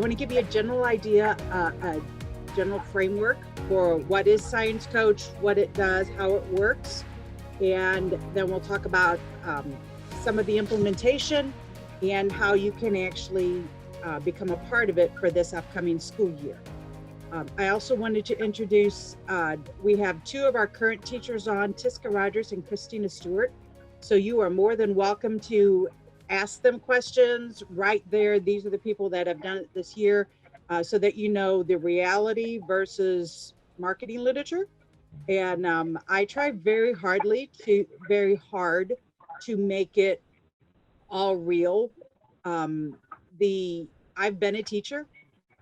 want to give you a general idea, a general framework for what is Science Coach, what it does, how it works, and then we'll talk about some of the implementation and how you can actually become a part of it for this upcoming school year. I also wanted to introduce, we have two of our current teachers on, Tiska Rogers and Christina Stewart. So you are more than welcome to ask them questions right there. These are the people that have done it this year, so that you know the reality versus marketing literature. And I try very hard to make it all real. I've been a teacher,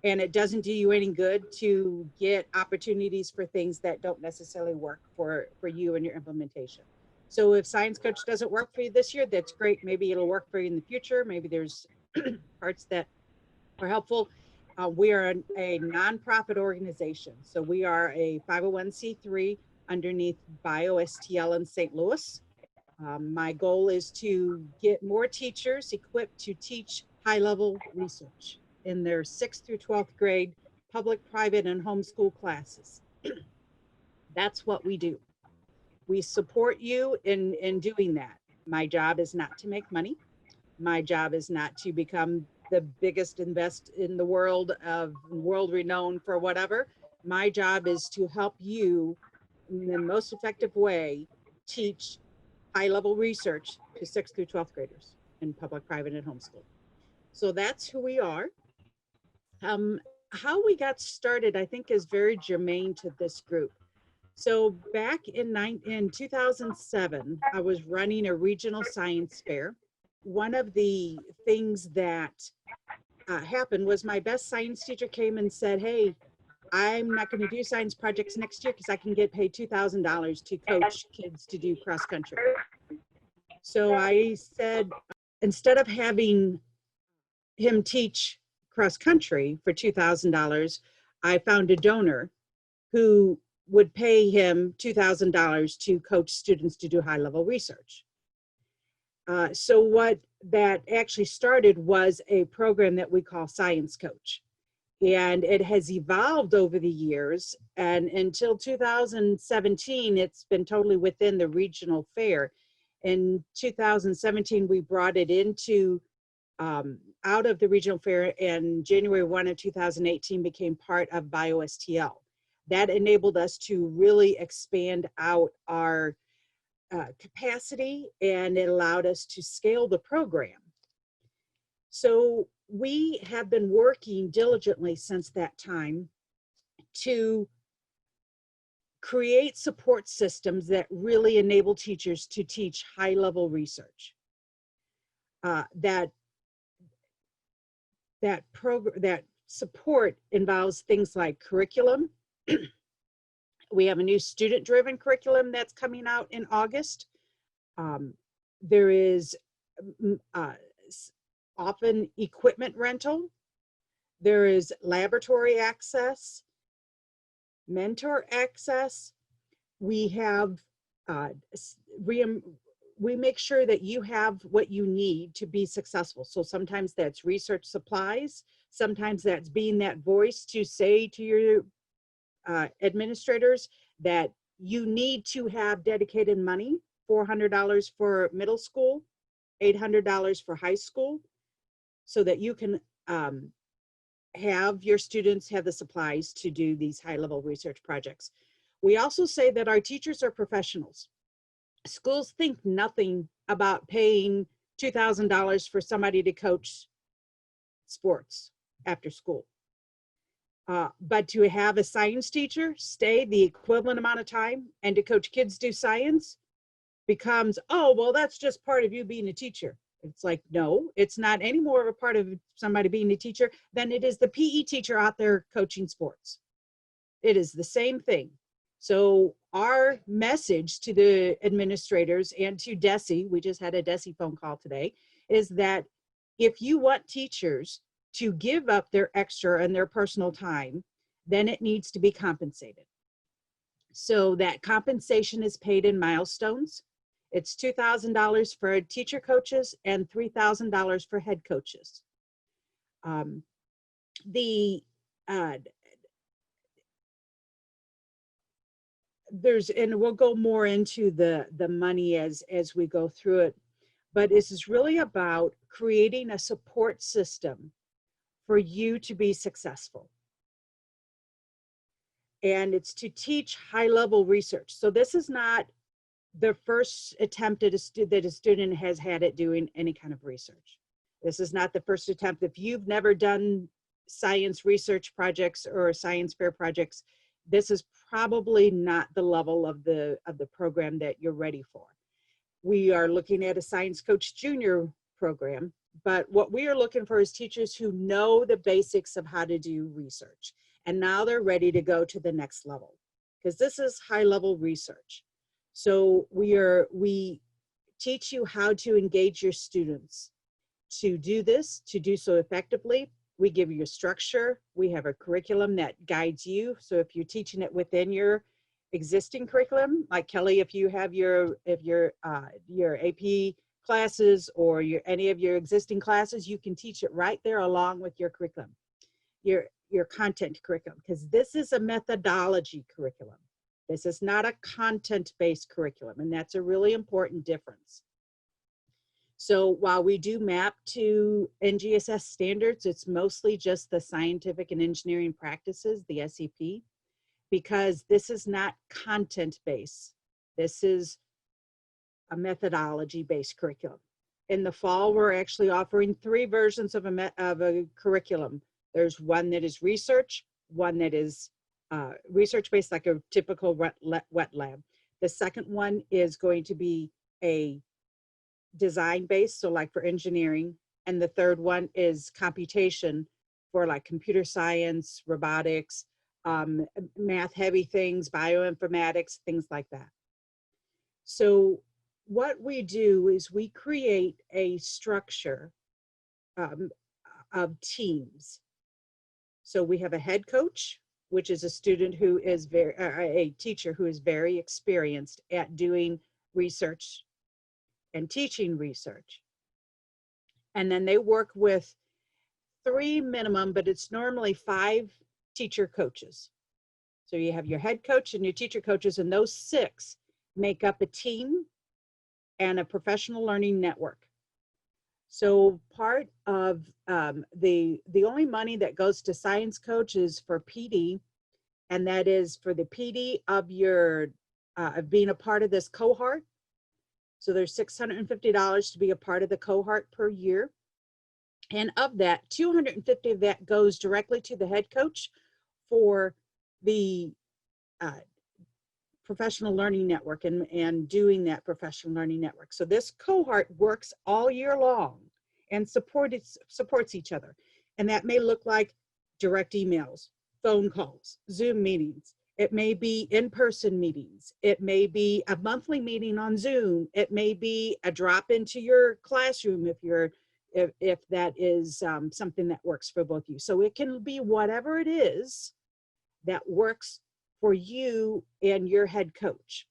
and it doesn't do you any good to get opportunities for things that don't necessarily work for you and your implementation. So if Science Coach doesn't work for you this year, that's great. Maybe it'll work for you in the future. Maybe there's parts that are helpful. We are a nonprofit organization. So we are a 501c3 underneath BioSTL in St. Louis. My goal is to get more teachers equipped to teach high-level research in their 6th through 12th grade public, private, and homeschool classes. That's what we do. We support you in doing that. My job is not to make money. My job is not to become the biggest invest in the world of world renowned for whatever. My job is to help you in the most effective way teach high-level research to 6th through 12th graders in public, private, and homeschool. So that's who we are. How we got started, I think, is very germane to this group. So back in 2007, I was running a regional science fair. One of the things that happened was my best science teacher came and said, "Hey, I'm not going to do science projects next year because I can get paid $2,000 to coach kids to do cross country." So I said, instead of having him teach cross country for $2,000, I found a donor who would pay him $2,000 to coach students to do high-level research. So what that actually started was a program that we call Science Coach. And it has evolved over the years, and until 2017, it's been totally within the regional fair. In 2017, we brought it into out of the regional fair, and January 1 of 2018 became part of BioSTL. That enabled us to really expand out our capacity, and it allowed us to scale the program. So we have been working diligently since that time to create support systems that really enable teachers to teach high-level research. That support involves things like curriculum. We have a new student-driven curriculum that's coming out in August. There is often equipment rental. There is laboratory access, mentor access. We have, we make sure that you have what you need to be successful. So sometimes that's research supplies. Sometimes that's being that voice to say to your administrators that you need to have dedicated money, $400 for middle school, $800 for high school, so that you can have your students have the supplies to do these high-level research projects. We also say that our teachers are professionals. Schools think nothing about paying $2,000 for somebody to coach sports after school. But to have a science teacher stay the equivalent amount of time and to coach kids do science becomes, oh, well, that's just part of you being a teacher. It's like, no, it's not any more of a part of somebody being a teacher than it is the PE teacher out there coaching sports. It is the same thing. So our message to the administrators and to DESE, we just had a DESE phone call today, is that if you want teachers to give up their extra and their personal time, then it needs to be compensated. So that compensation is paid in milestones. It's $2,000 for teacher coaches and $3,000 for head coaches. the and we'll go more into the money as we go through it, but this is really about creating a support system for you to be successful. And it's to teach high-level research. So this is not the first attempt that a student has had at doing any kind of research. This is not the first attempt. If you've never done science research projects or science fair projects, this is probably not the level of the program that you're ready for. We are looking at a Science Coach Junior program, but what we are looking for is teachers who know the basics of how to do research. And now they're ready to go to the next level, because this is high-level research. So we teach you how to engage your students to do this, to do so effectively. We give you a structure. We have a curriculum that guides you. So if you're teaching it within your existing curriculum, like Kelly, if you have your AP classes or any of your existing classes, you can teach it right there along with your curriculum, your content curriculum, because this is a methodology curriculum. This is not a content-based curriculum, and that's a really important difference. So while we do map to NGSS standards, it's mostly just the scientific and engineering practices, the SEP, because this is not content-based. This is a methodology-based curriculum. In the fall, we're actually offering 3 versions of a curriculum. There's one that is research, one that is research-based, like a typical wet lab. The second one is going to be a design-based, so like for engineering. And the third one is computation for like computer science, robotics, math-heavy things, bioinformatics, things like that. So what we do is we create a structure of teams. So we have a head coach, which is a student who is a teacher who is very experienced at doing research and teaching research. And then they work with 3 minimum, but it's normally 5 teacher coaches. So you have your head coach and your teacher coaches, and those 6 make up a team and a professional learning network. So part of the only money that goes to Science Coach is for PD, and that is for the PD of your of being a part of this cohort. So there's $650 to be a part of the cohort per year. And of that, $250 of that goes directly to the head coach for the professional learning network and doing that professional learning network. So this cohort works all year long and supports each other. And that may look like direct emails, phone calls, Zoom meetings. It may be in-person meetings. It may be a monthly meeting on Zoom. It may be a drop into your classroom if that is something that works for both of you. So it can be whatever it is that works for you and your head coach.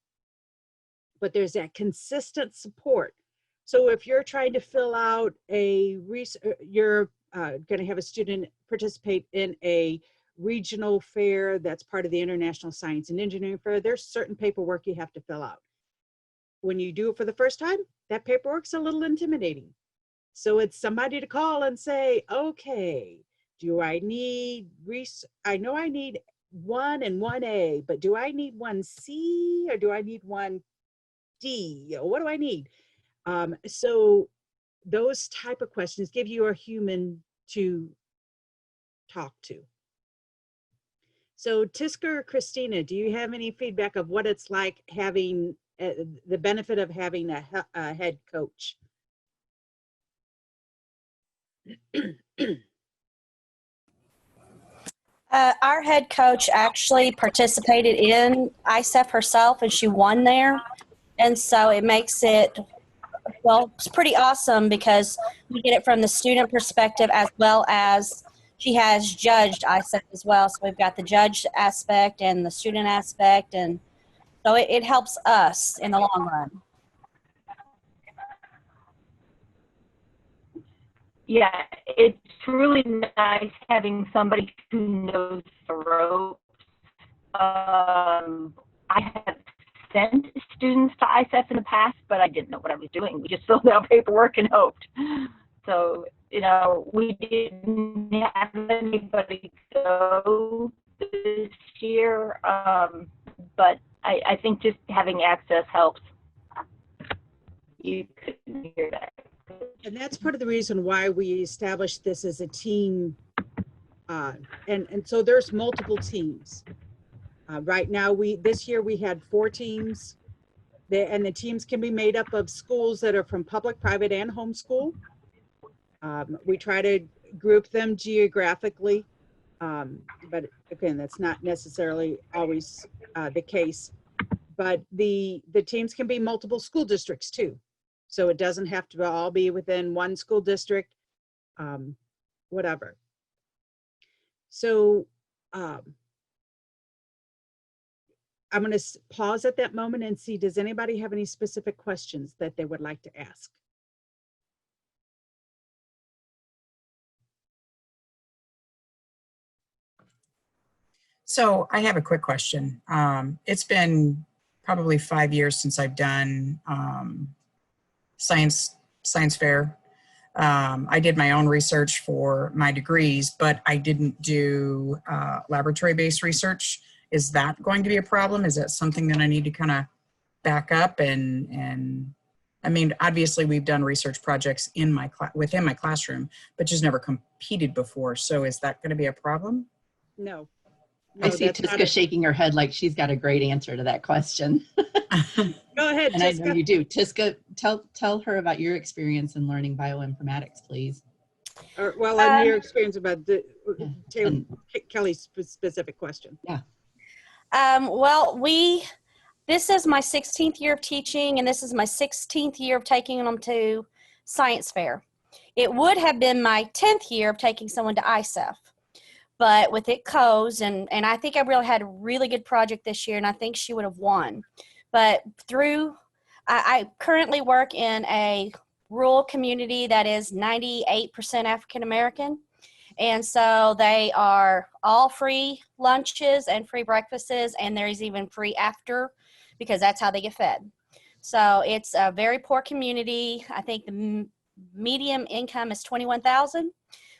But there's that consistent support. So if you're trying to fill out you're going to have a student participate in a regional fair that's part of the International Science and Engineering Fair, there's certain paperwork you have to fill out. When you do it for the first time, that paperwork's a little intimidating. So it's somebody to call and say, okay, do I need, I know I need 1 and 1A, but do I need 1C or do I need 1D? What do I need? So those type of questions give you a human to talk to. So Tisker or Christina, do you have any feedback of what it's like having the benefit of having a head coach? Our head coach actually participated in ISEF herself, and she won there. And so it makes it, well, it's pretty awesome because we get it from the student perspective as well as she has judged ISEF as well. So we've got the judge aspect and the student aspect, and so it helps us in the long run. yeah, it's really nice having somebody who knows the ropes. I have sent students to ISEF in the past, but I didn't know what I was doing. We just filled out paperwork and hoped. So, you know, we didn't have anybody go this year, but I think just having access helps. You couldn't hear that. And that's part of the reason why we established this as a team. And so there's multiple teams. Right now, this year we had 4 teams, and the teams can be made up of schools that are from public, private, and homeschool. We try to group them geographically, but again, that's not necessarily always the case. But the teams can be multiple school districts too. So it doesn't have to all be within one school district, whatever. So I'm going to pause at that moment and see, does anybody have any specific questions that they would like to ask? So I have a quick question. It's been probably 5 years since I've done science fair. I did my own research for my degrees, but I didn't do laboratory-based research. Is that going to be a problem? Is that something that I need to kind of back up? And I mean, obviously we've done research projects in within my classroom, but just never competed before. So is that going to be a problem? No. I see Tiska shaking her head like she's got a great answer to that question. Go ahead, And Tiska. I know you do. Tiska, tell her about your experience in learning bioinformatics, please. Or, well, and your experience about Kelly's specific question. Yeah. Well, this is my 16th year of teaching, and this is my 16th year of taking them to science fair. It would have been my 10th year of taking someone to ISEF, but with it closed, and I think I really had a really good project this year, and I think she would have won. But I currently work in a rural community that is 98% African American. And so they are all free lunches and free breakfasts, and there's even free after, because that's how they get fed. So it's a very poor community. I think the median income is $21,000.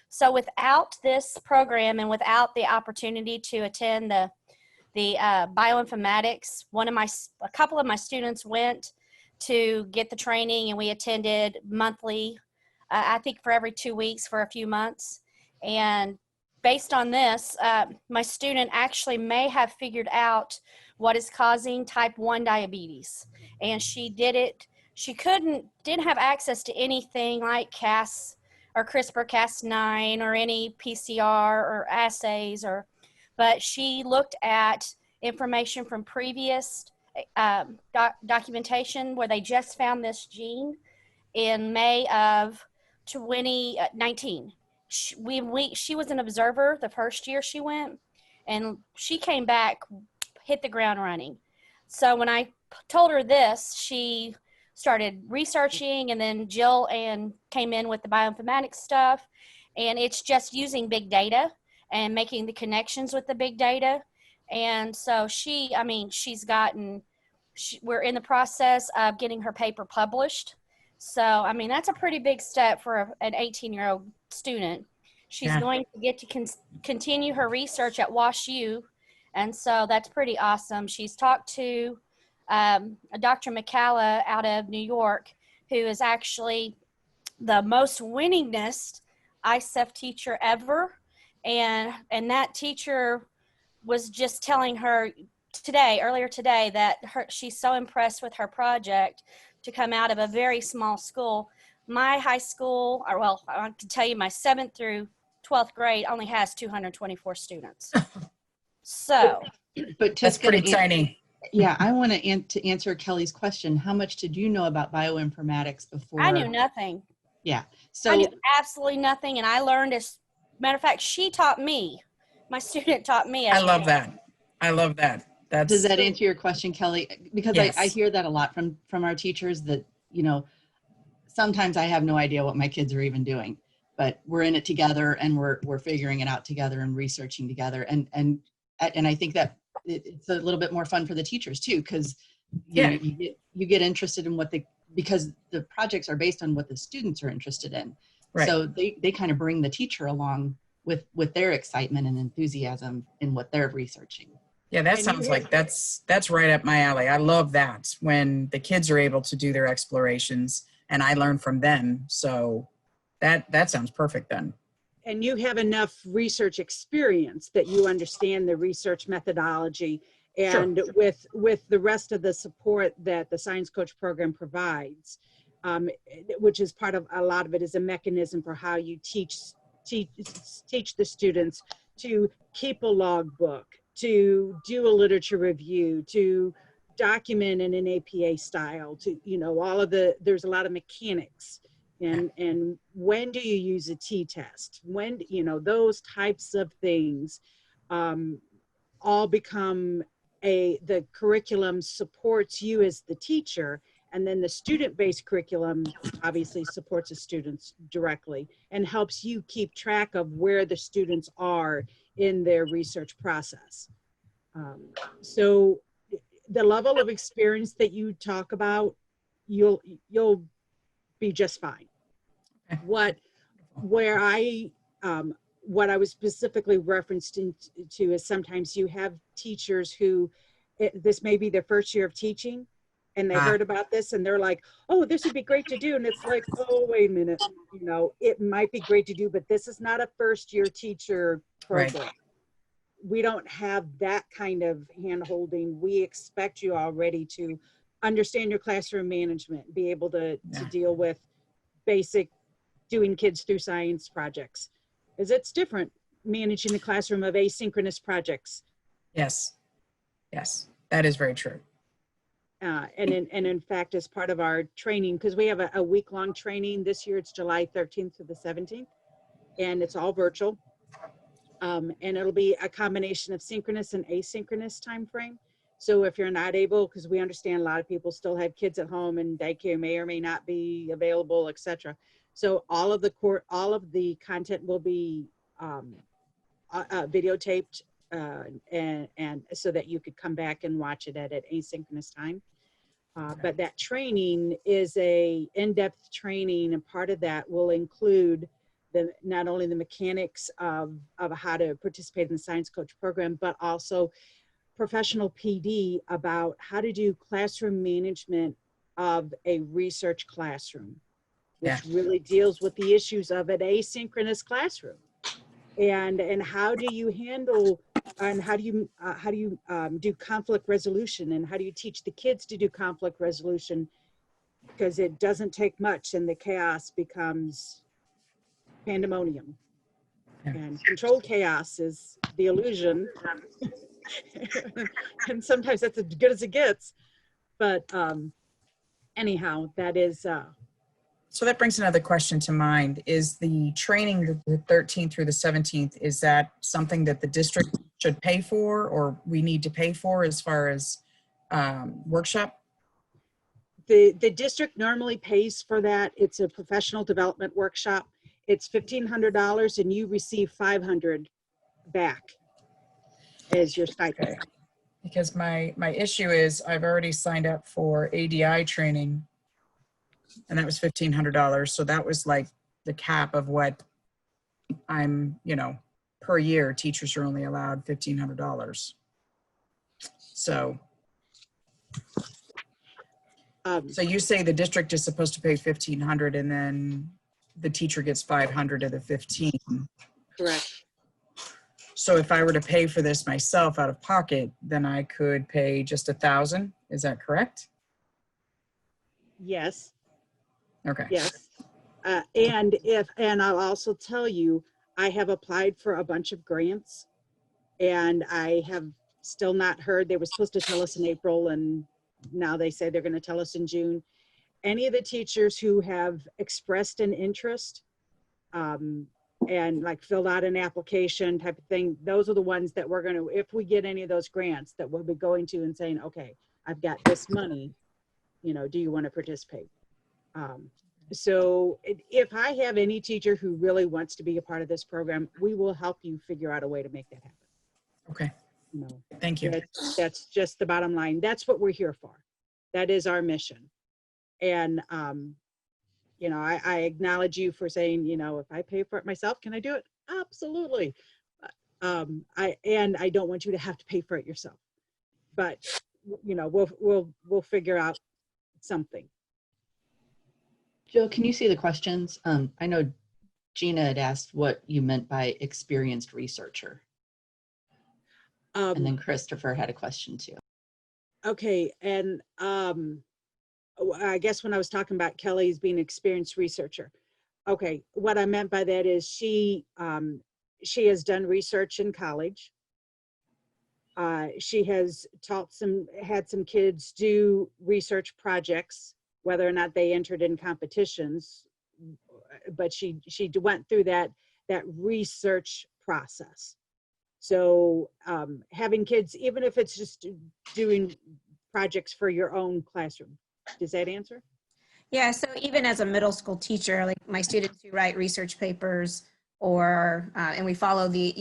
So without this program and without the opportunity to attend the bioinformatics, a couple of my students went to get the training, and we attended monthly, I think for every 2 weeks for a few months. And based on this, my student actually may have figured out what is causing type 1 diabetes. And she did it. She didn't have access to anything like Cas or CRISPR-Cas9 or any PCR or assays, but she looked at information from previous documentation where they just found this gene in May of 2019. She was an observer the first year she went, and she came back, hit the ground running. So when I told her this, she started researching, and then Jill came in with the bioinformatics stuff, and it's just using big data and making the connections with the big data. And so we're in the process of getting her paper published. So, I mean, that's a pretty big step for an 18-year-old student. She's going to get to continue her research at WashU, and so that's pretty awesome. She's talked to Dr. McCalla out of New York, who is actually the most winningest ISEF teacher ever, and that teacher was just telling her earlier today, that she's so impressed with her project to come out of a very small school. My high school, I can tell you my 7th through 12th grade only has 224 students. So. But That's pretty tiny. Yeah, I want to answer Kelly's question. How much did you know about bioinformatics before? I knew nothing. Yeah. So I knew absolutely nothing, and I learned, as matter of fact, she taught me. My student taught me. I love that. I love that. Does that answer your question, Kelly? Because yes. I hear that a lot from our teachers, that, you know, sometimes I have no idea what my kids are even doing. but we're in it together, and we're figuring it out together and researching together. And I think that it's a little bit more fun for the teachers too, because you get interested in because the projects are based on what the students are interested in. Right. So they kind of bring the teacher along with their excitement and enthusiasm in what they're researching. Yeah, that sounds like that's right up my alley. I love that when the kids are able to do their explorations and I learn from them. So that sounds perfect then. And you have enough research experience that you understand the research methodology, and Sure. with the rest of the support that the Science Coach program provides, which is part of, a lot of it is a mechanism for how you teach the students to keep a logbook, to do a literature review, to document in an APA style, to, there's a lot of mechanics. And when do you use a t-test? When, those types of things all become the curriculum supports you as the teacher, and then the student-based curriculum obviously supports the students directly and helps you keep track of where the students are in their research process. So the level of experience that you talk about, you'll be just fine. What I was specifically referenced to is sometimes you have teachers who this may be their first year of teaching, and they heard about this and they're like, oh, this would be great to do. And it's like, oh, wait a minute, it might be great to do, but this is not a first year teacher program. Right. We don't have that kind of hand holding. We expect you already to understand your classroom management, be able to deal with basic doing kids through science projects. Is it's different managing a classroom of asynchronous projects. Yes, that is very true. And in fact, as part of our training, because we have a week-long training this year, it's July 13th to the 17th, and it's all virtual. And it'll be a combination of synchronous and asynchronous time frame. So if you're not able, because we understand a lot of people still have kids at home and daycare may or may not be available, etc. So all of the content will be videotaped, and so that you could come back and watch it at asynchronous time. But that training is a in-depth training, and part of that will include not only the mechanics of how to participate in the Science Coach program, but also professional PD about how to do classroom management of a research classroom, which really deals with the issues of an asynchronous classroom. And how do you handle, and how do you do conflict resolution, and how do you teach the kids to do conflict resolution? Because it doesn't take much and the chaos becomes pandemonium. And controlled chaos is the illusion. And sometimes that's as good as it gets. But anyhow, that is... So that brings another question to mind. Is the training the 13th through the 17th, is that something that the district should pay for, or we need to pay for as far as workshop? The district normally pays for that. It's a professional development workshop. It's $1,500 and you receive $500 back as your stipend. Okay. Because my issue is I've already signed up for ADI training, and that was $1,500. So that was like the cap of what I'm, per year, teachers are only allowed $1,500. So, so you say the district is supposed to pay $1,500 and then the teacher gets $500 of the 15. Correct. So if I were to pay for this myself out of pocket, then I could pay just $1,000. Is that correct? Yes. Okay. Yes. And I'll also tell you, I have applied for a bunch of grants and I have still not heard. They were supposed to tell us in April and now they say they're going to tell us in June. Any of the teachers who have expressed an interest and like filled out an application type of thing, those are the ones that we're going to, if we get any of those grants, that we'll be going to and saying, okay, I've got this money, do you want to participate? So if I have any teacher who really wants to be a part of this program, we will help you figure out a way to make that happen. Okay, You know, thank you. that's just the bottom line. That's what we're here for. That is our mission. And, you know, I acknowledge you for saying, you know, if I pay for it myself, can I do it? Absolutely. I don't want you to have to pay for it yourself, but you know, we'll figure out something. Jill, can you see the questions? I know Gina had asked what you meant by experienced researcher. And then Christopher had a question too. Okay, and I guess when I was talking about Kelly's being an experienced researcher, okay, what I meant by that is she has done research in college. She has had some kids do research projects, whether or not they entered in competitions, but she went through that research process. So having kids, even if it's just doing projects for your own classroom. Does that answer? Yeah, so even as a middle school teacher, like my students who write research papers, or and we follow the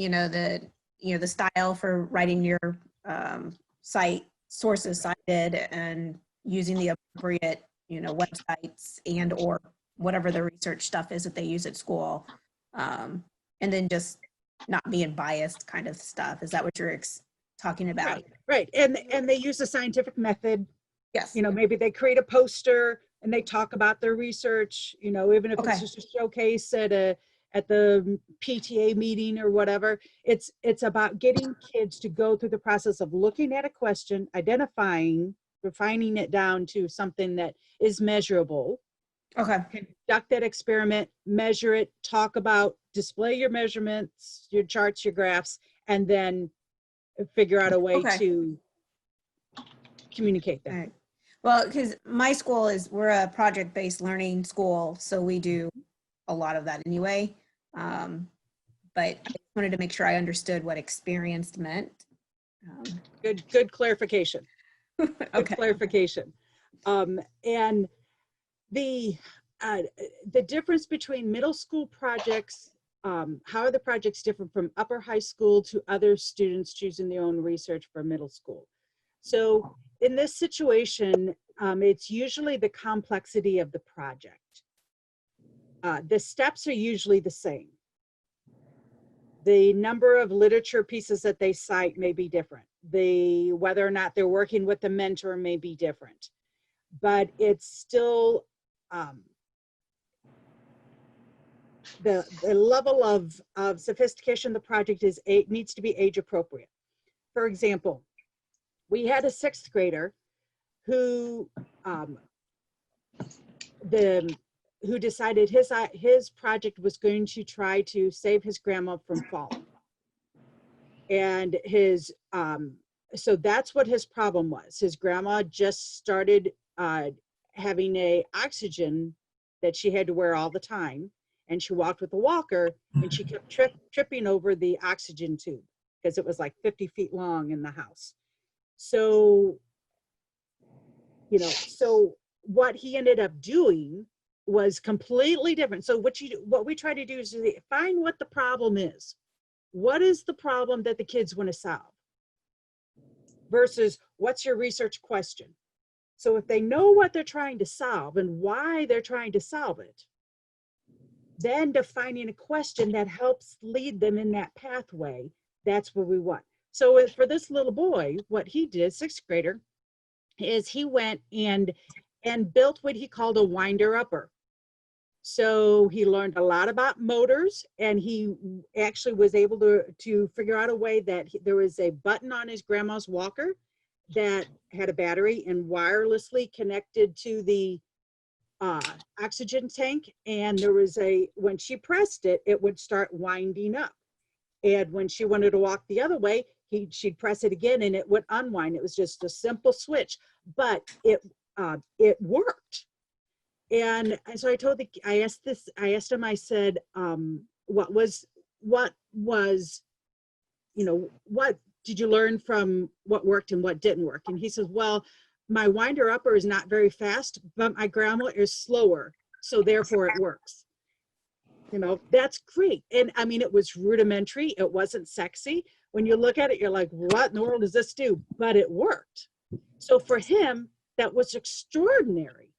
the style for writing your site sources cited and using the appropriate websites and or whatever the research stuff is that they use at school, and then just not being biased kind of stuff. Is that what you're talking about? Right. And they use the scientific method. Yes. You know, maybe they create a poster and they talk about their research, you know, even if it's just a showcase at the PTA meeting or whatever. It's about getting kids to go through the process of looking at a question, identifying, refining it down to something that is measurable. Okay. Conduct that experiment, measure it, talk about, display your measurements, your charts, your graphs, and then figure out a way to communicate that. All right. Well, because my school we're a project-based learning school, so we do a lot of that anyway. But I just wanted to make sure I understood what experienced meant. Good clarification. Okay. Good clarification. And the difference between middle school projects, how are the projects different from upper high school to other students choosing their own research for middle school? So in this situation, it's usually the complexity of the project. The steps are usually the same. The number of literature pieces that they cite may be different. Whether or not they're working with a mentor may be different, but it's still the level of sophistication of the project needs to be age appropriate. For example, we had a 6th grader who decided his project was going to try to save his grandma from falling. And so that's what his problem was. His grandma just started having a oxygen that she had to wear all the time. And she walked with a walker and she kept tripping over the oxygen tube because it was like 50 feet long in the house. So, so what he ended up doing was completely different. So what we try to do is find what the problem is. What is the problem that the kids want to solve? Versus what's your research question? So if they know what they're trying to solve and why they're trying to solve it, then defining a question that helps lead them in that pathway, that's what we want. So for this little boy, what he did, 6th grader, is he went and built what he called a winder-upper. So he learned a lot about motors, and he actually was able to figure out a way that there was a button on his grandma's walker that had a battery and wirelessly connected to the oxygen tank. And there was when she pressed it, it would start winding up. And when she wanted to walk the other way, she'd press it again and it would unwind. It was just a simple switch, but it worked. And so I asked him, I said, what did you learn from what worked and what didn't work? And he says, well, my winder upper is not very fast, but my grandma is slower so therefore it works. You know, that's great. And I mean, it was rudimentary. It wasn't sexy. When you look at it, you're like, what in the world does this do? But it worked. So for him, that was extraordinary.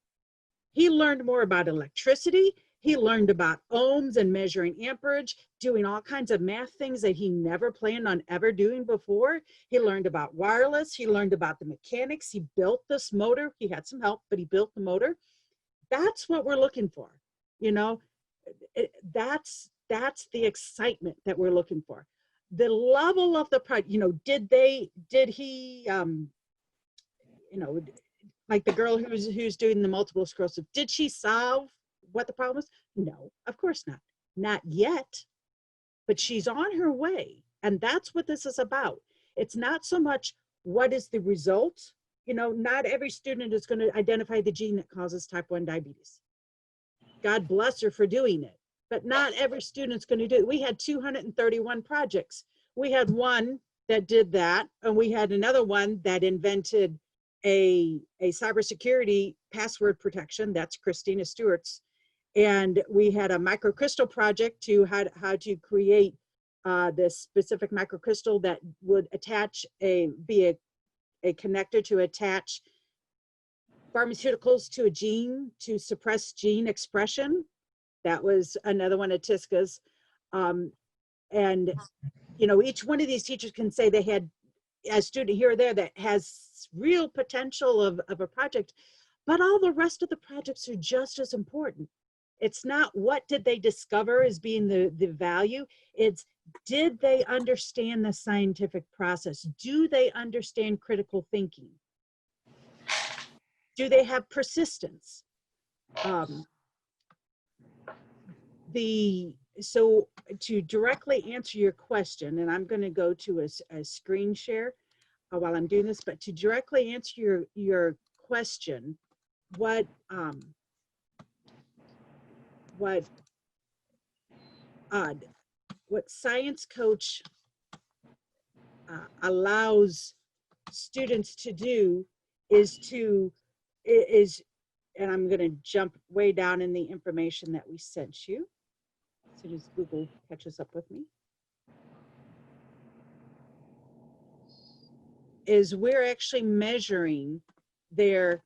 He learned more about electricity. He learned about ohms and measuring amperage, doing all kinds of math things that he never planned on ever doing before. He learned about wireless. He learned about the mechanics. He built this motor. He had some help, but he built the motor. That's what we're looking for. You know, that's the excitement that we're looking for. The level of the project, you know, did he, you know, like the girl who's doing the multiple sclerosis, did she solve what the problem is? No, of course not. Not yet, but she's on her way. And that's what this is about. It's not so much what is the result. You know, not every student is going to identify the gene that causes type 1 diabetes. God bless her for doing it, but not every student's going to do it. We had 231 projects. We had one that did that, and we had another one that invented a cybersecurity password protection. That's Christina Stewart's. And we had a microcrystal project to how to create this specific microcrystal that would attach be a connector to attach pharmaceuticals to a gene to suppress gene expression. That was another one of Tiska's. And, you know, each one of these teachers can say they had a student here or there that has real potential of a project, but all the rest of the projects are just as important. It's not what did they discover as being the value. It's did they understand the scientific process? Do they understand critical thinking? Do they have persistence? So to directly answer your question, and I'm going to go to a screen share while I'm doing this, but to directly answer your question, what Science Coach allows students to do is and I'm going to jump way down in the information that we sent you as soon as Google catches up with me, is we're actually measuring their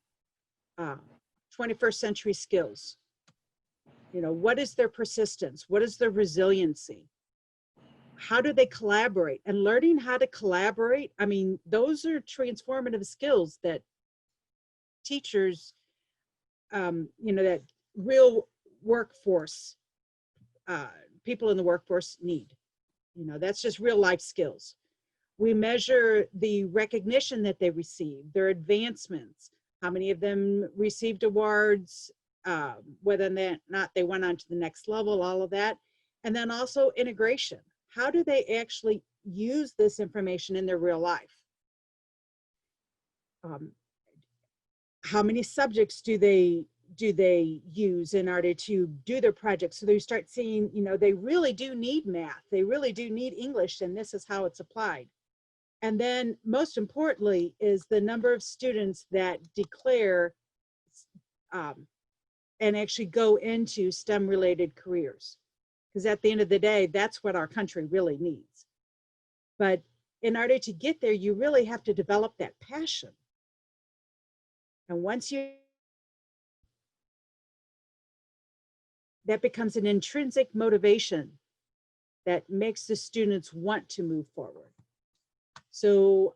21st century skills. You know, what is their persistence? What is their resiliency? How do they collaborate? And learning how to collaborate, I mean, those are transformative skills that teachers, you know, that real workforce, people in the workforce need. You know, that's just real life skills. We measure the recognition that they receive, their advancements, how many of them received awards, whether or not they went on to the next level, all of that. And then also integration. How do they actually use this information in their real life? How many subjects do they use in order to do their projects? So they start seeing, you know, they really do need math. They really do need English, and this is how it's applied. And then most importantly is the number of students that declare and actually go into STEM related careers. Because at the end of the day, that's what our country really needs. But in order to get there, you really have to develop that passion. And once that becomes an intrinsic motivation that makes the students want to move forward. So,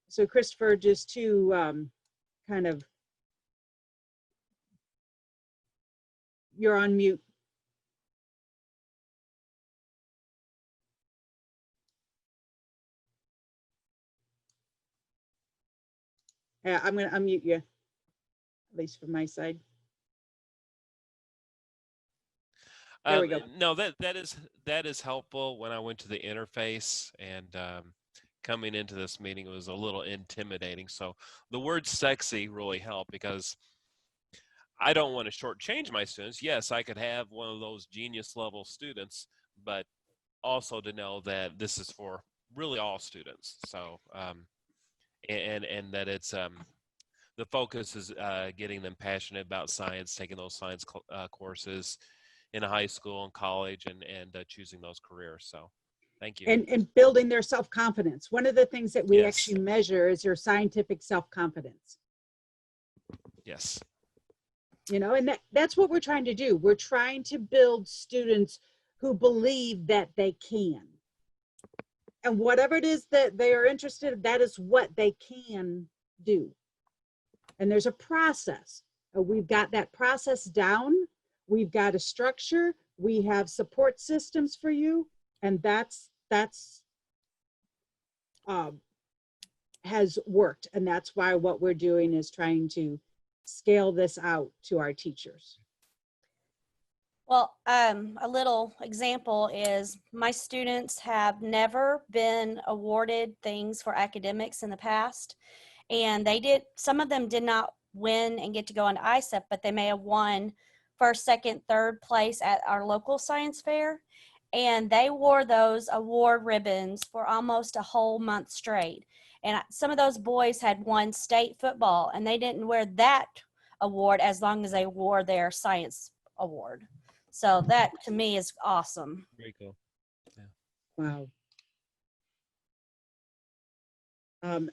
so Christopher, just to kind of, you're on mute. Yeah, I'm going to unmute you, at least from my side. There we go. No, that is helpful. When I went to the interface and coming into this meeting, it was a little intimidating. So the word sexy really helped, because I don't want to shortchange my students. Yes, I could have one of those genius level students, but also to know that this is for really all students. So and that it's the focus is getting them passionate about science, taking those science courses in high school and college, and choosing those careers. So thank you. And building their self-confidence. One of the things that we Yes. actually measure is your scientific self-confidence. Yes. You know, and that's what we're trying to do. We're trying to build students who believe that they can. And whatever it is that they are interested in, that is what they can do. And there's a process. We've got that process down. We've got a structure. We have support systems for you. And that's has worked. And that's why what we're doing is trying to scale this out to our teachers. Well, a little example is my students have never been awarded things for academics in the past. And some of them did not win and get to go on ISEP, but they may have won first, second, third place at our local science fair. And they wore those award ribbons for almost a whole month straight. And some of those boys had won state football, and they didn't wear that award as long as they wore their science award. So that to me is awesome. Very cool. Yeah. Wow.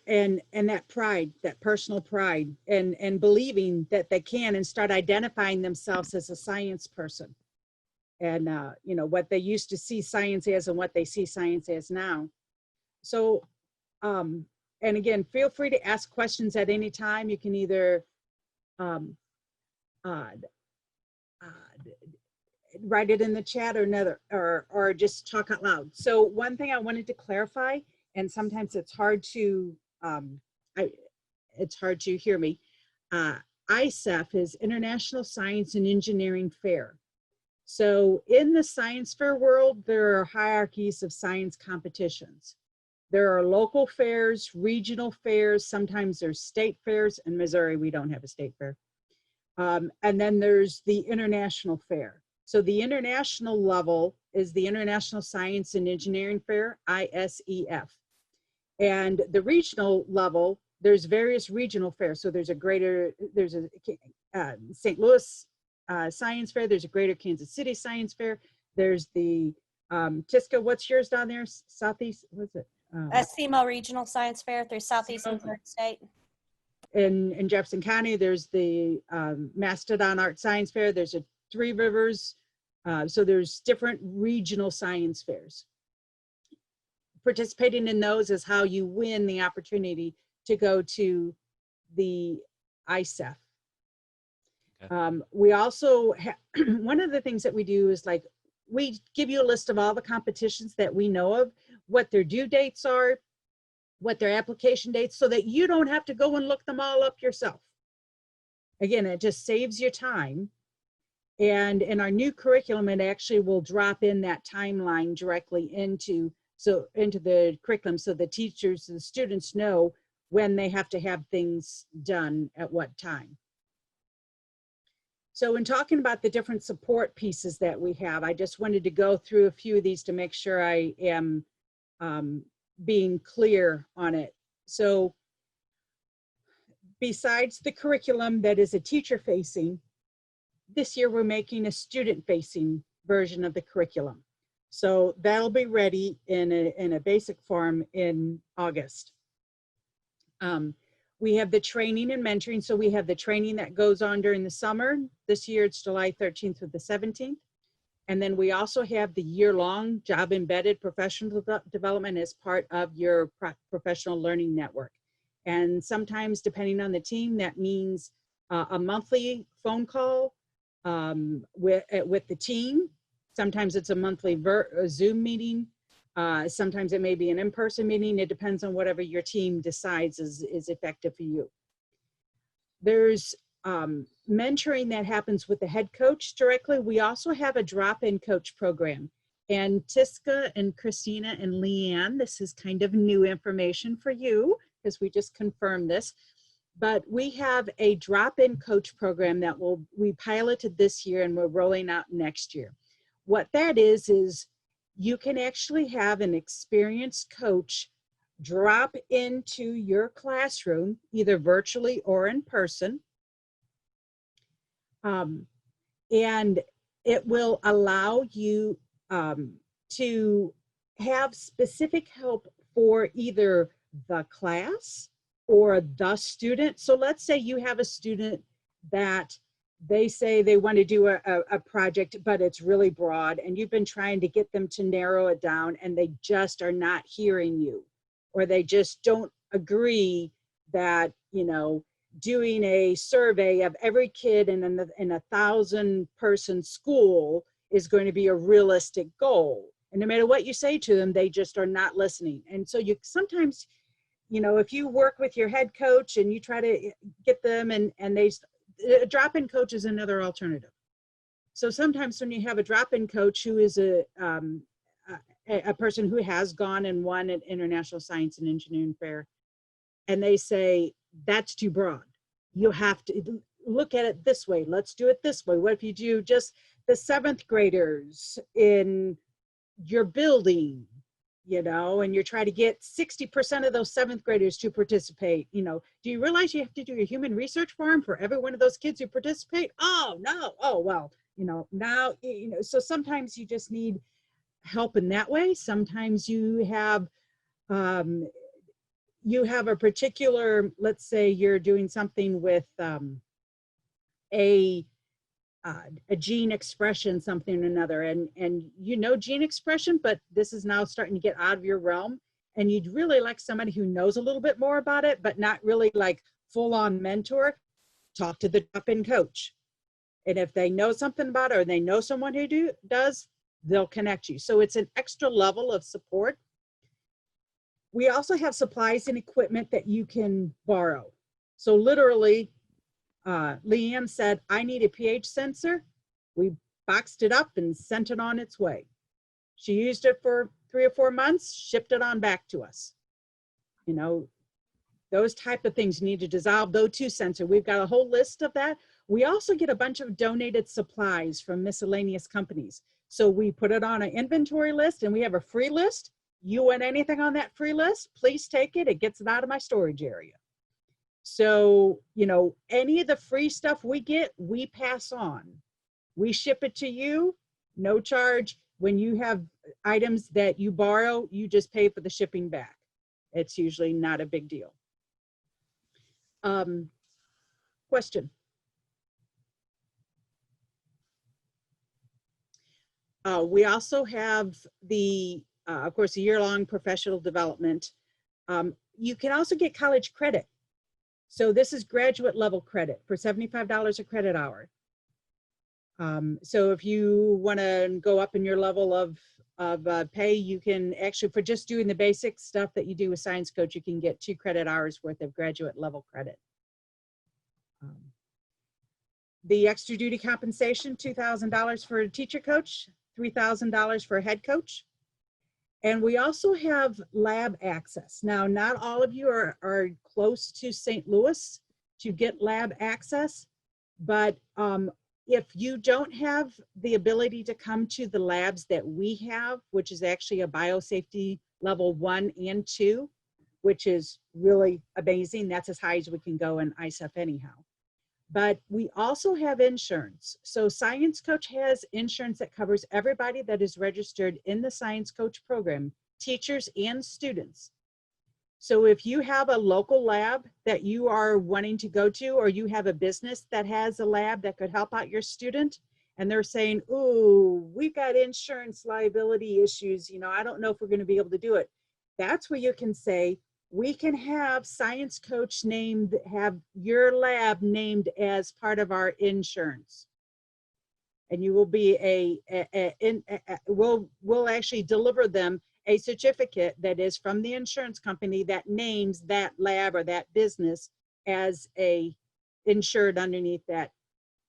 And that pride, that personal pride, and believing that they can, and start identifying themselves as a science person. And you know, what they used to see science as and what they see science as now. So, and again, feel free to ask questions at any time. You can either write it in the chat or just talk out loud. So one thing I wanted to clarify, and sometimes it's hard to hear me. ISEF is International Science and Engineering Fair. So in the science fair world, there are hierarchies of science competitions. There are local fairs, regional fairs, sometimes there's state fairs. In Missouri, we don't have a state fair. And then there's the international fair. So the international level is the International Science and Engineering Fair, ISEF. And the regional level, there's various regional fairs. So there's a St. Louis Science Fair, there's a Greater Kansas City Science Fair, there's the Tisca, what's yours down there? Southeast, what's it? SEMO Regional Science Fair through Southeast and Third State. In Jefferson County, there's the Mastodon Art Science Fair, there's a Three Rivers, so there's different regional science fairs. Participating in those is how you win the opportunity to go to the ISEF. Okay. We also, one of the things that we do is like, we give you a list of all the competitions that we know of, what their due dates are, what their application dates, so that you don't have to go and look them all up yourself. Again, it just saves you time. And in our new curriculum, it actually will drop in that timeline directly into the curriculum, so the teachers and the students know when they have to have things done at what time. So in talking about the different support pieces that we have, I just wanted to go through a few of these to make sure I am being clear on it. So besides the curriculum that is a teacher facing, this year we're making a student facing version of the curriculum. So that'll be ready in a basic form in August. We have the training and mentoring. So we have the training that goes on during the summer. This year it's July 13th through the 17th. And then we also have the year-long job embedded professional development as part of your professional learning network. And sometimes, depending on the team, that means a monthly phone call with the team. Sometimes it's a monthly Zoom meeting. Sometimes it may be an in-person meeting. It depends on whatever your team decides is effective for you. There's mentoring that happens with the head coach directly. We also have a drop-in coach program. And Tisca and Christina and Leanne, this is kind of new information for you because we just confirmed this. But we have a drop-in coach program that we piloted this year and we're rolling out next year. What that is you can actually have an experienced coach drop into your classroom, either virtually or in person. And it will allow you to have specific help for either the class or the student. So let's say you have a student that they say they want to do a project, but it's really broad, and you've been trying to get them to narrow it down, and they just are not hearing you, or they just don't agree that, you know, doing a survey of every kid in a 1,000-person school is going to be a realistic goal. And no matter what you say to them, they just are not listening. And so you sometimes, you know, if you work with your head coach and you try to get them, and they, a drop-in coach is another alternative. So sometimes when you have a drop-in coach who is a person who has gone and won an International Science and Engineering Fair, and they say, that's too broad. You have to look at it this way. Let's do it this way. What if you do just the 7th graders in your building, you know, and you're trying to get 60% of those 7th graders to participate? You know, do you realize you have to do a human research farm for every one of those kids who participate? Oh, no. Oh, well, you know, now, you know, so sometimes you just need help in that way. Sometimes you have a particular, let's say you're doing something with a gene expression, something or another, and you know gene expression, but this is now starting to get out of your realm, and you'd really like somebody who knows a little bit more about it, but not really like full-on mentor. Talk to the drop-in coach, and if they know something about it, or they know someone who does, they'll connect you. So it's an extra level of support. We also have supplies and equipment that you can borrow. So literally, Leanne said, I need a pH sensor. We boxed it up and sent it on its way. She used it for 3 or 4 months, shipped it on back to us. You know, those type of things. You need to dissolve O2 sensor. We've got a whole list of that. We also get a bunch of donated supplies from miscellaneous companies. So we put it on an inventory list, and we have a free list. You want anything on that free list, please take it. It gets it out of my storage area. So, you know, any of the free stuff we get, we pass on. We ship it to you, no charge. When you have items that you borrow, you just pay for the shipping back. It's usually not a big deal. Question? We also have the, of course, a year-long professional development. You can also get college credit. So this is graduate level credit for $75 a credit hour. So if you want to go up in your level of pay, you can actually, for just doing the basic stuff that you do with Science Coach, you can get 2 credit hours worth of graduate level credit. The extra duty compensation, $2,000 for a teacher coach, $3,000 for a head coach. And we also have lab access. Now, not all of you are close to St. Louis to get lab access, but if you don't have the ability to come to the labs that we have, which is actually a biosafety level 1 and 2, which is really amazing. That's as high as we can go in ISEF anyhow. But we also have insurance. So Science Coach has insurance that covers everybody that is registered in the Science Coach program, teachers and students. So if you have a local lab that you are wanting to go to, or you have a business that has a lab that could help out your student, and they're saying, ooh, we've got insurance liability issues, you know, I don't know if we're going to be able to do it. That's where you can say, we can have Science Coach named, have your lab named as part of our insurance. And you will be we'll actually deliver them a certificate that is from the insurance company that names that lab or that business as a insured underneath that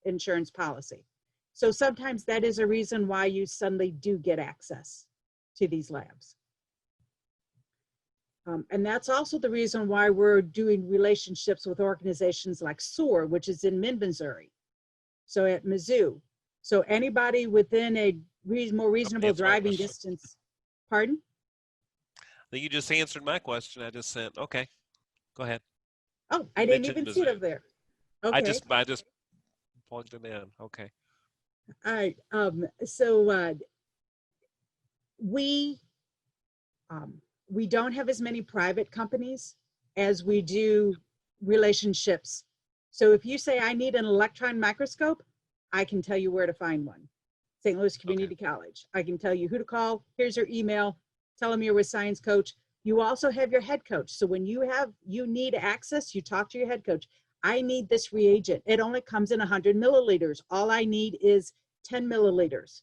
insurance policy. So sometimes that is a reason why you suddenly do get access to these labs. And that's also the reason why we're doing relationships with organizations like SOAR, which is in Mid, Missouri. So at Mizzou. So anybody within a more reasonable driving distance, pardon? think you just answered my question. I just sent, okay, go ahead. Oh, I You didn't mentioned even see it Mizzou. up there. I Okay. just plugged it in. Okay. All right. So we we don't have as many private companies as we do relationships. So if you say I need an electron microscope, I can tell you where to find one. St. Louis Community College. I can tell you who to call. Here's your email. Tell them you're with Science Coach. You also have your head coach. So when you need access, you talk to your head coach. I need this reagent. It only comes in 100 milliliters. All I need is 10 milliliters.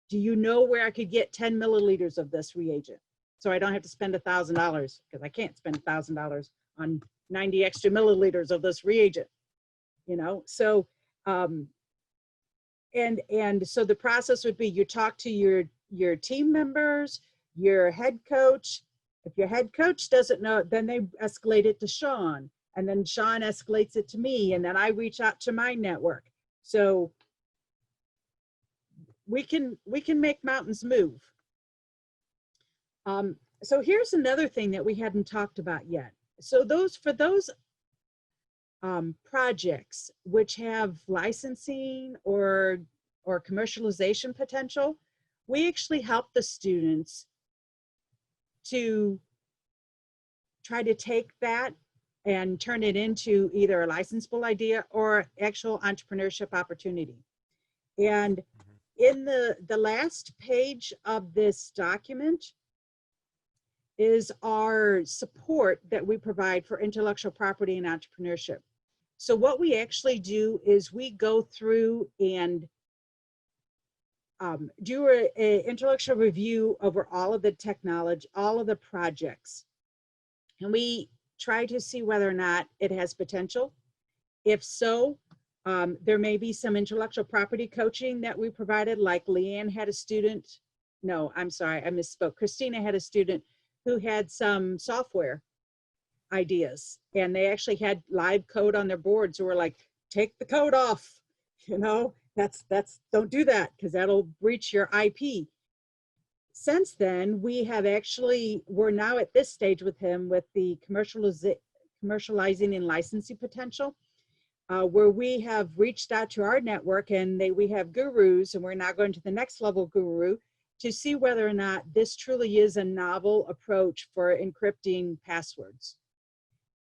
Do you know where I could get 10 milliliters of this reagent? So I don't have to spend $1,000, because I can't spend $1,000 on 90 extra milliliters of this reagent, you know? So, and so the process would be you talk to your team members, your head coach. If your head coach doesn't know, then they escalate it to Sean, and then Sean escalates it to me, and then I reach out to my network. So we can make mountains move. So here's another thing that we hadn't talked about yet. So for those projects which have licensing or commercialization potential, we actually help the students to try to take that and turn it into either a licensable idea or actual entrepreneurship opportunity. And in the last page of this document is our support that we provide for intellectual property and entrepreneurship. So what we actually do is we go through and do a intellectual review over all of the technology, all of the projects. And we try to see whether or not it has potential. If so, there may be some intellectual property coaching that we provided, like Leanne had a student. No, I'm sorry, I misspoke. Christina had a student who had some software ideas, and they actually had live code on their boards. So we're like, take the code off, you know, don't do that, because that'll breach your IP. Since then, we're now at this stage with him with the commercializing and licensing potential, where we have reached out to our network, and we have gurus, and we're now going to the next level guru to see whether or not this truly is a novel approach for encrypting passwords.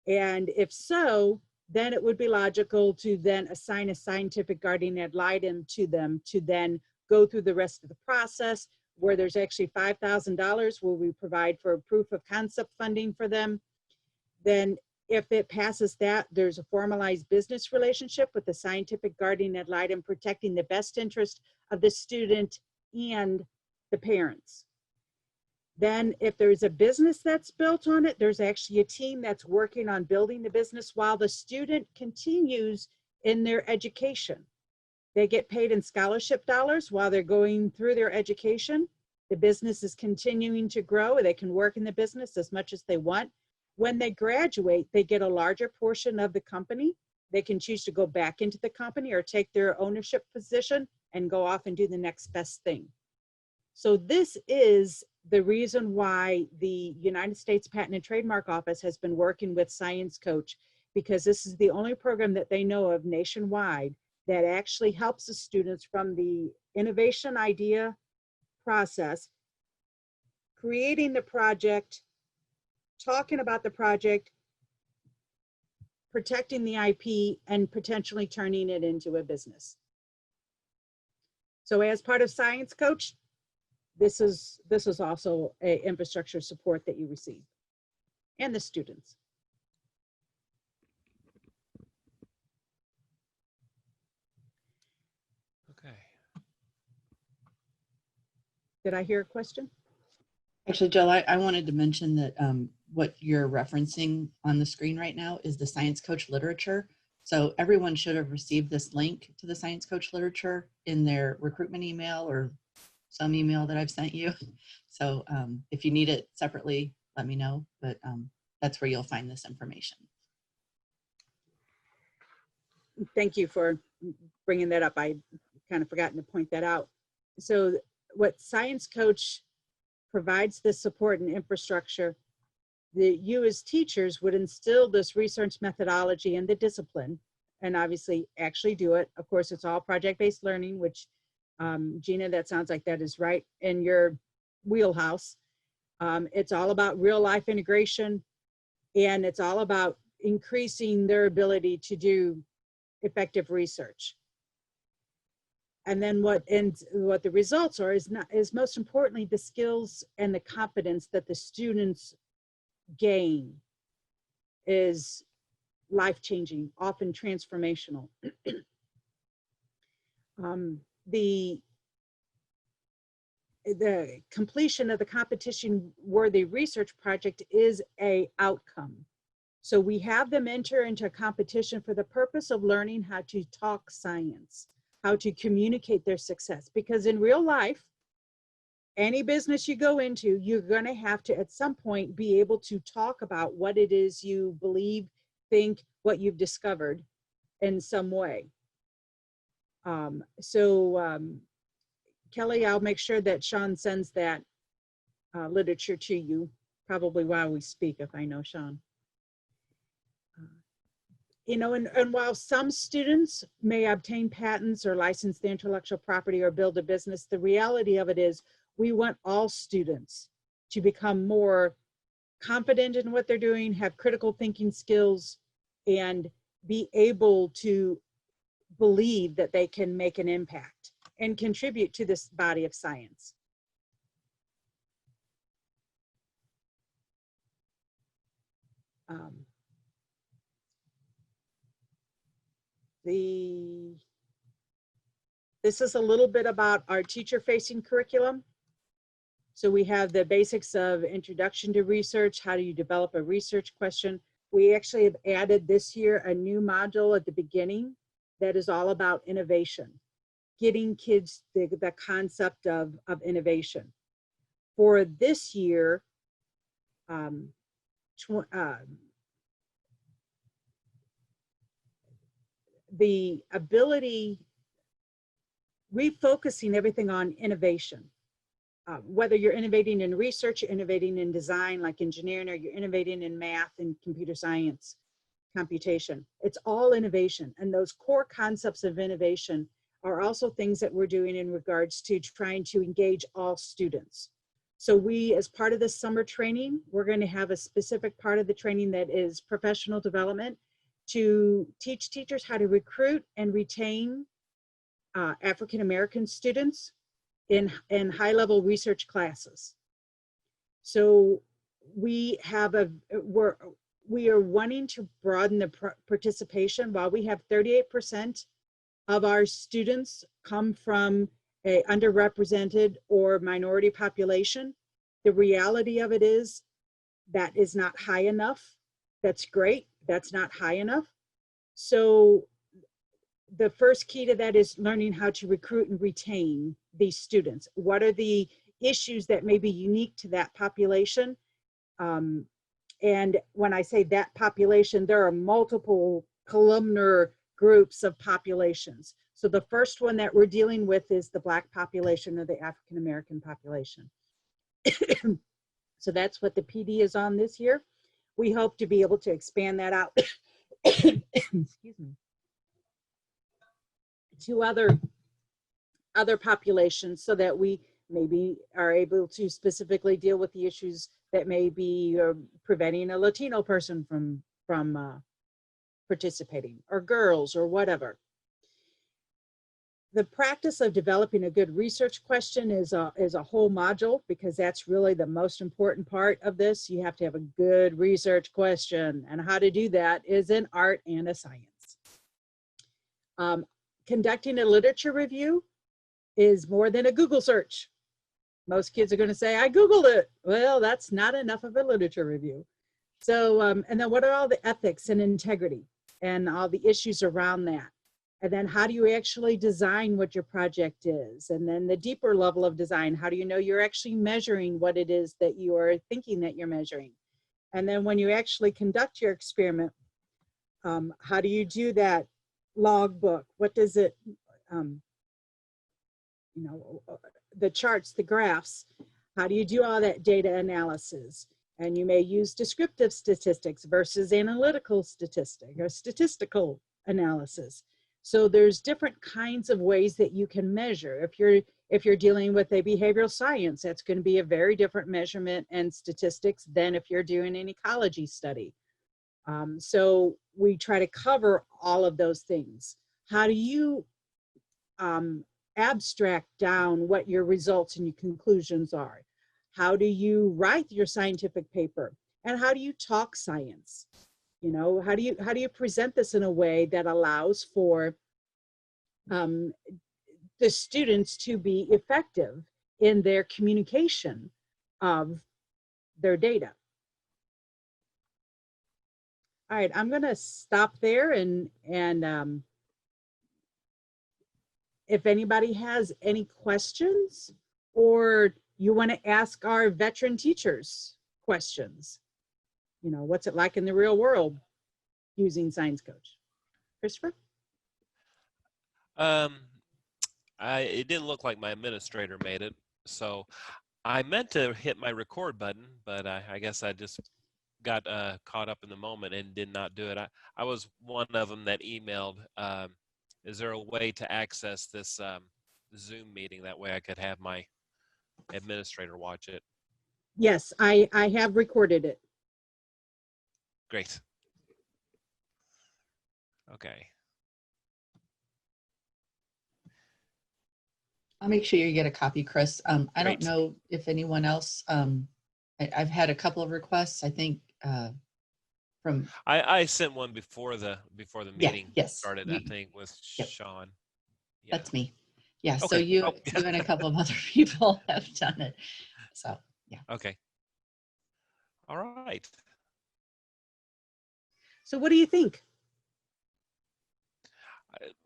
And if so, then it would be logical to then assign a scientific guardian ad litem to them to then go through the rest of the process, where there's actually $5,000 where we provide for proof of concept funding for them. Then if it passes that, there's a formalized business relationship with the scientific guardian ad litem protecting the best interest of the student and the parents. Then if there's a business that's built on it, there's actually a team that's working on building the business while the student continues in their education. They get paid in scholarship dollars while they're going through their education. The business is continuing to grow. They can work in the business as much as they want. When they graduate, they get a larger portion of the company. They can choose to go back into the company or take their ownership position and go off and do the next best thing. So this is the reason why the United States Patent and Trademark Office has been working with Science Coach, because this is the only program that they know of nationwide that actually helps the students from the innovation idea process, creating the project, talking about the project, protecting the IP, and potentially turning it into a business. So as part of Science Coach, this is also an infrastructure support that you receive, and the students. Okay. Did I hear a question? Actually, Jill, I wanted to mention that what you're referencing on the screen right now is the Science Coach literature. So everyone should have received this link to the Science Coach literature in their recruitment email or some email that I've sent you. So if you need it separately, let me know, but that's where you'll find this information. Thank you for bringing that up. I kind of forgotten to point that out. So what Science Coach provides the support and infrastructure you as teachers would instill this research methodology and the discipline, and obviously actually do it. Of course, it's all project-based learning, which Gina, that sounds like that is right in your wheelhouse. It's all about real life integration, and it's all about increasing their ability to do effective research. And then what the results are is most importantly the skills and the competence that the students gain is life-changing, often transformational. The completion of the competition-worthy research project is an outcome. So we have them enter into a competition for the purpose of learning how to talk science, how to communicate their success. Because in real life, any business you go into, you're going to have to, at some point, be able to talk about what it is you believe, think, what you've discovered in some way. Kelly, I'll make sure that Sean sends that literature to you, probably while we speak, if I know Sean. You know, and while some students may obtain patents or license their intellectual property or build a business, the reality of it is we want all students to become more confident in what they're doing, have critical thinking skills, and be able to believe that they can make an impact and contribute to this body of science. This is a little bit about our teacher-facing curriculum. So we have the basics of introduction to research. How do you develop a research question? We actually have added this year a new module at the beginning that is all about innovation, getting kids the concept of innovation. For this year, the ability, refocusing everything on innovation. Whether you're innovating in research, you're innovating in design like engineering, or you're innovating in math and computer science, computation. It's all innovation. And those core concepts of innovation are also things that we're doing in regards to trying to engage all students. So we, as part of this summer training, we're going to have a specific part of the training that is professional development to teach teachers how to recruit and retain African-American students in high-level research classes. So we are wanting to broaden the participation. While we have 38% of our students come from a underrepresented or minority population, the reality of it is that is not high enough. That's great, that's not high enough. So the first key to that is learning how to recruit and retain these students. What are the issues that may be unique to that population? And when I say that population, there are multiple columnar groups of populations. So the first one that we're dealing with is the Black population or the African American population. So that's what the PD is on this year. We hope to be able to expand that out excuse me, to other populations, so that we maybe are able to specifically deal with the issues that may be preventing a Latino person from participating, or girls, or whatever. The practice of developing a good research question is a whole module, because that's really the most important part of this. You have to have a good research question, and how to do that is an art and a science. Conducting a literature review is more than a Google search. Most kids are going to say, I Googled it. Well, that's not enough of a literature review. So, and then what are all the ethics and integrity and all the issues around that? And then how do you actually design what your project is? And then the deeper level of design, how do you know you're actually measuring what it is that you are thinking that you're measuring? And then when you actually conduct your experiment, how do you do that logbook? What does it, the charts, the graphs, how do you do all that data analysis? And you may use descriptive statistics versus analytical statistic or statistical analysis. So there's different kinds of ways that you can measure. If you're dealing with a behavioral science, that's going to be a very different measurement and statistics than if you're doing an ecology study. So we try to cover all of those things. How do you abstract down what your results and your conclusions are? How do you write your scientific paper? And how do you talk science? You know, how do you present this in a way that allows for the students to be effective in their communication of their data? All right, I'm going to stop there and if anybody has any questions or you want to ask our veteran teachers questions, you know, what's it like in the real world using Science Coach? Christopher? It didn't look like my administrator made it, so I meant to hit my record button, but I guess I just got caught up in the moment and did not do it. I was one of them that emailed, is there a way to access this Zoom meeting? That way I could have my administrator watch it. Yes, I have recorded it. Great. Okay. I'll make sure you get a copy, Chris. I don't Great. know if anyone else, I've had a couple of requests, I think, from, I sent one before the meeting yes, started, I think, with yep. Sean. Yeah. that's me. Yeah, so Okay. you, Oh. you and a couple of other people have done it. So, yeah. Okay. All right. So what do you think?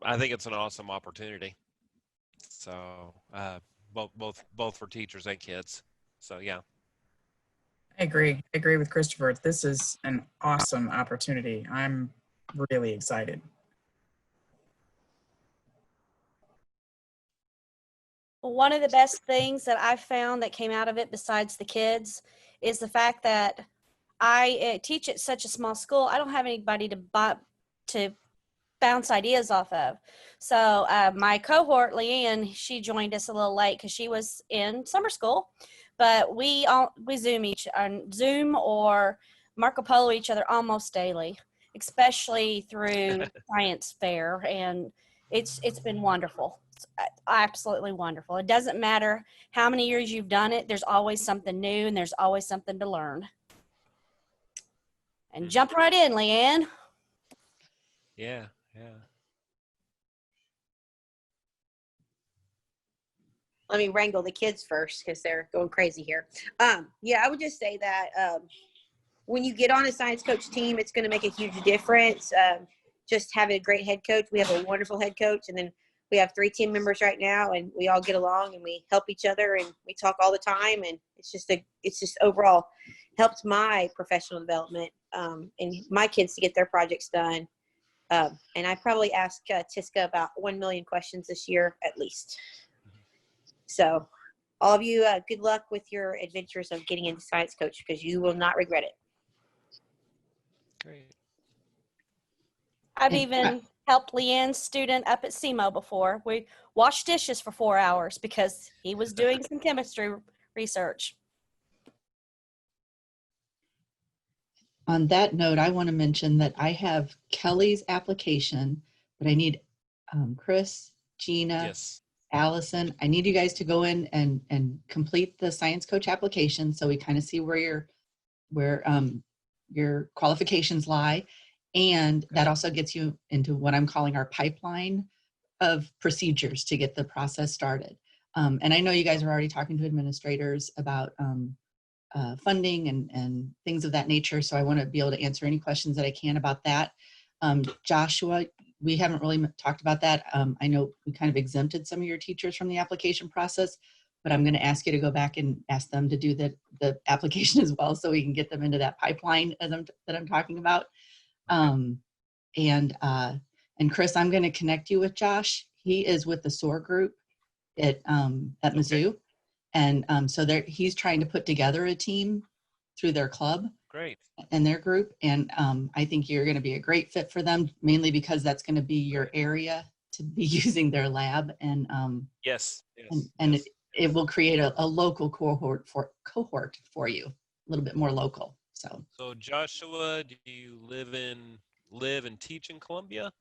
I think it's an awesome opportunity. So both for teachers and kids. So yeah. I agree. I agree with Christopher. This is an awesome opportunity. I'm really excited. Well, one of the best things that I've found that came out of it, besides the kids, is the fact that I teach at such a small school. I don't have anybody to bounce ideas off of. So my cohort, Leanne, she joined us a little late because she was in summer school, but we Zoom or Marco Polo each other almost daily, especially through science fair, and it's been wonderful. It's absolutely wonderful. It doesn't matter how many years you've done it. There's always something new, and there's always something to learn. And jump right in, Leanne. Yeah. Yeah. Let me wrangle the kids first because they're going crazy here. Yeah, I would just say that when you get on a Science Coach team, it's going to make a huge difference. Just having a great head coach. We have a wonderful head coach, and then we have 3 team members right now, and we all get along and we help each other and we talk all the time. And it's just overall helped my professional development and my kids to get their projects done. And I probably asked Tiska about 1 million questions this year at least. So all of you, good luck with your adventures of getting into Science Coach because you will not regret it. Great. I've even helped Leanne's student up at SEMO before. We washed dishes for 4 hours because he was doing some chemistry research. On that note, I want to mention that I have Kelly's application, but I need Chris, Gina, Yes. Allison. I need you guys to go in and complete the Science Coach application so we kind of see where your qualifications lie. And that also gets you into what I'm calling our pipeline of procedures to get the process started. And I know you guys are already talking to administrators about funding and things of that nature. So I want to be able to answer any questions that I can about that. Joshua, we haven't really talked about that. I know we kind of exempted some of your teachers from the application process, but I'm going to ask you to go back and ask them to do the application as well so we can get them into that pipeline that I'm talking about. And Chris, I'm going to connect you with Josh. He is with the SOAR group at Mizzou. And so he's trying to put together a team through their club Great. and their group. And I think you're going to be a great fit for them, mainly because that's going to be your area to be using their lab. And Yes. and Yes. it will create a local cohort for you, a little bit more local. So Joshua, do you live and teach in Columbia?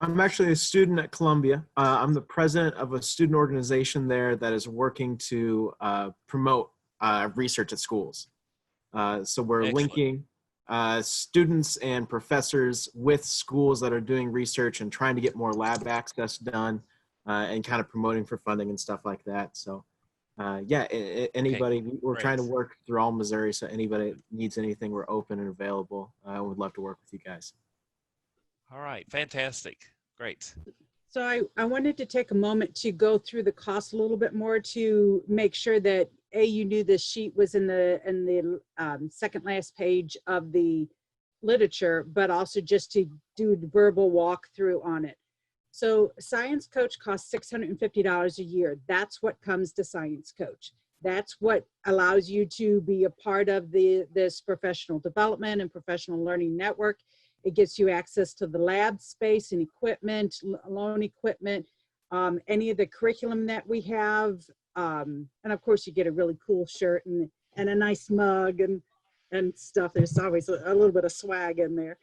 I'm actually a student at Columbia. I'm the president of a student organization there that is working to promote research at schools. So we're Excellent. linking students and professors with schools that are doing research and trying to get more lab access done and kind of promoting for funding and stuff like that. So yeah, anybody, we're great. trying to work through all Missouri. So anybody that needs anything, we're open and available. I would love to work with you guys. All right, fantastic. Great. So I wanted to take a moment to go through the cost a little bit more to make sure that you knew this sheet was in the second last page of the literature, but also just to do the verbal walkthrough on it. So Science Coach costs $650 a year. That's what comes to Science Coach. That's what allows you to be a part of this professional development and professional learning network. It gets you access to the lab space and equipment, loan equipment, any of the curriculum that we have. And of course you get a really cool shirt and a nice mug and stuff. There's always a little bit of swag in there.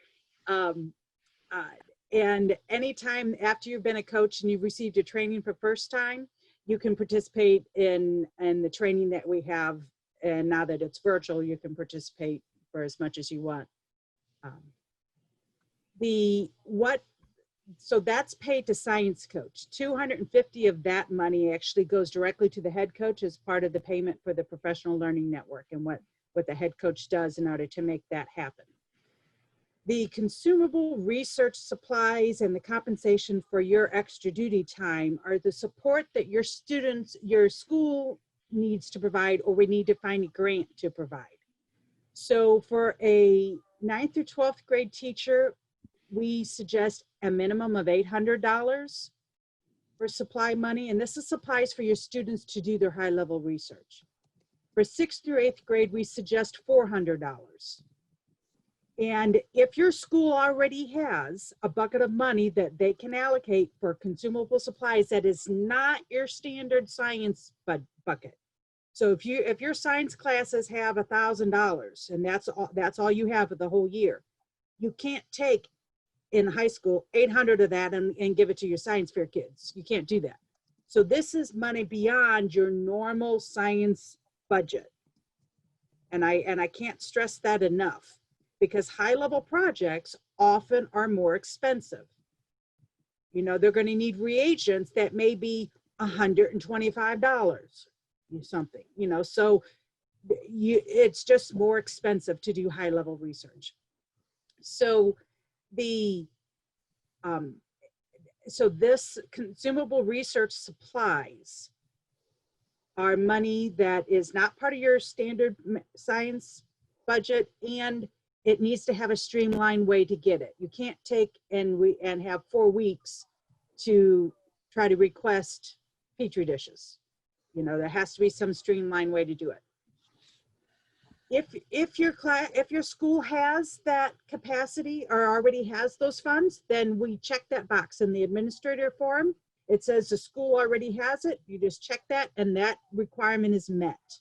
And anytime after you've been a coach and you've received your training for first time, you can participate in the training that we have. And now that it's virtual, you can participate for as much as you want. So that's paid to Science Coach. 250 of that money actually goes directly to the head coach as part of the payment for the professional learning network and what the head coach does in order to make that happen. The consumable research supplies and the compensation for your extra duty time are the support that your school needs to provide, or we need to find a grant to provide. So for a 9th through 12th grade teacher, we suggest a minimum of $800 for supply money, and this is supplies for your students to do their high-level research. For 6th through 8th grade, we suggest $400. And if your school already has a bucket of money that they can allocate for consumable supplies that is not your standard science bucket. So if your science classes have $1,000 and that's all you have for the whole year, you can't take in high school 800 of that and give it to your science fair kids. You can't do that. So this is money beyond your normal science budget. And I can't stress that enough, because high-level projects often are more expensive. You know, they're going to need reagents that may be $125 or something, you know, so it's just more expensive to do high-level research. So so this consumable research supplies are money that is not part of your standard science budget, and it needs to have a streamlined way to get it. You can't take and have 4 weeks to try to request Petri dishes. You know, there has to be some streamlined way to do it. If your school has that capacity or already has those funds, then we check that box in the administrator form. It says the school already has it. You just check that, and that requirement is met.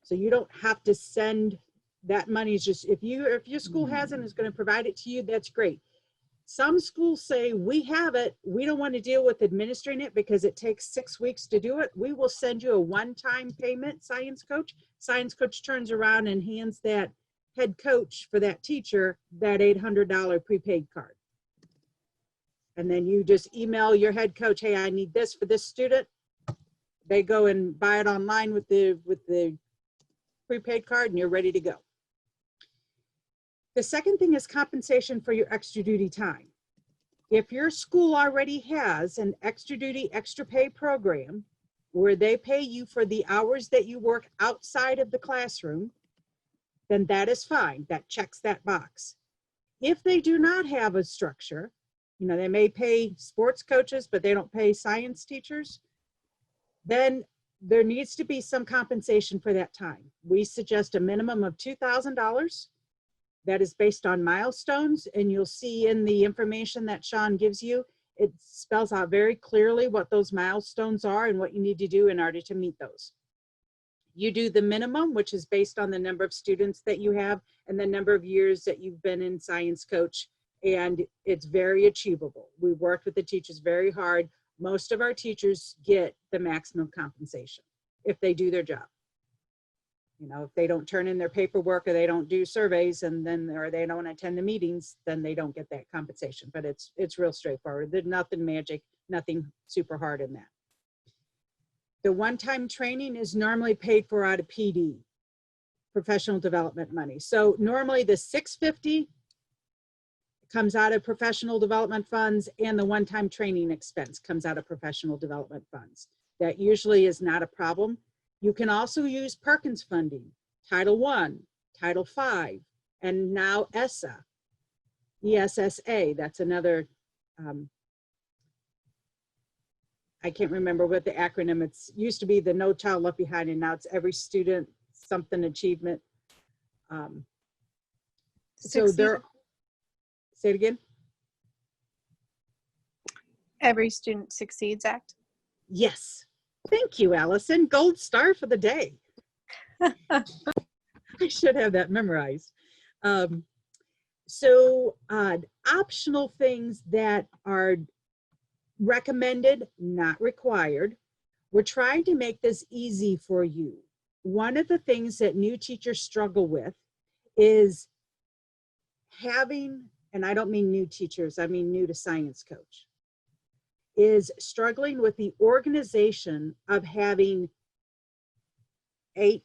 So you don't have to send that money. Is just if your school has it and is going to provide it to you, that's great. Some schools say, we have it, we don't want to deal with administering it because it takes 6 weeks to do it. We will send you a one-time payment, Science Coach. Science Coach turns around and hands that head coach for that teacher that $800 prepaid card. And then you just email your head coach, hey, I need this for this student. They go and buy it online with the prepaid card, and you're ready to go. The second thing is compensation for your extra duty time. If your school already has an extra duty, extra pay program where they pay you for the hours that you work outside of the classroom, then that is fine. That checks that box. If they do not have a structure, you know, they may pay sports coaches, but they don't pay science teachers, then there needs to be some compensation for that time. We suggest a minimum of $2,000. That is based on milestones, and you'll see in the information that Sean gives you, it spells out very clearly what those milestones are and what you need to do in order to meet those. You do the minimum, which is based on the number of students that you have and the number of years that you've been in Science Coach, and it's very achievable. We worked with the teachers very hard. Most of our teachers get the maximum compensation if they do their job. You know, if they don't turn in their paperwork or they don't do surveys and then, or they don't attend the meetings, then they don't get that compensation. But it's real straightforward. There's nothing magic, nothing super hard in that. The one-time training is normally paid for out of PD, professional development money. So normally the $650 comes out of professional development funds, and the one-time training expense comes out of professional development funds. That usually is not a problem. You can also use Perkins funding, Title I, Title V, and now ESSA, ESSA. That's another, I can't remember what the acronym, it's used to be the No Child Left Behind, and now it's Every Student Something Achievement. So there, say it again. Every Student Succeeds Act. Yes. Thank you, Allison. Gold star for the day. I should have that memorized. Optional things that are recommended, not required. We're trying to make this easy for you. One of the things that new teachers struggle with is having, and I don't mean new teachers, I mean new to Science Coach, is struggling with the organization of having 8,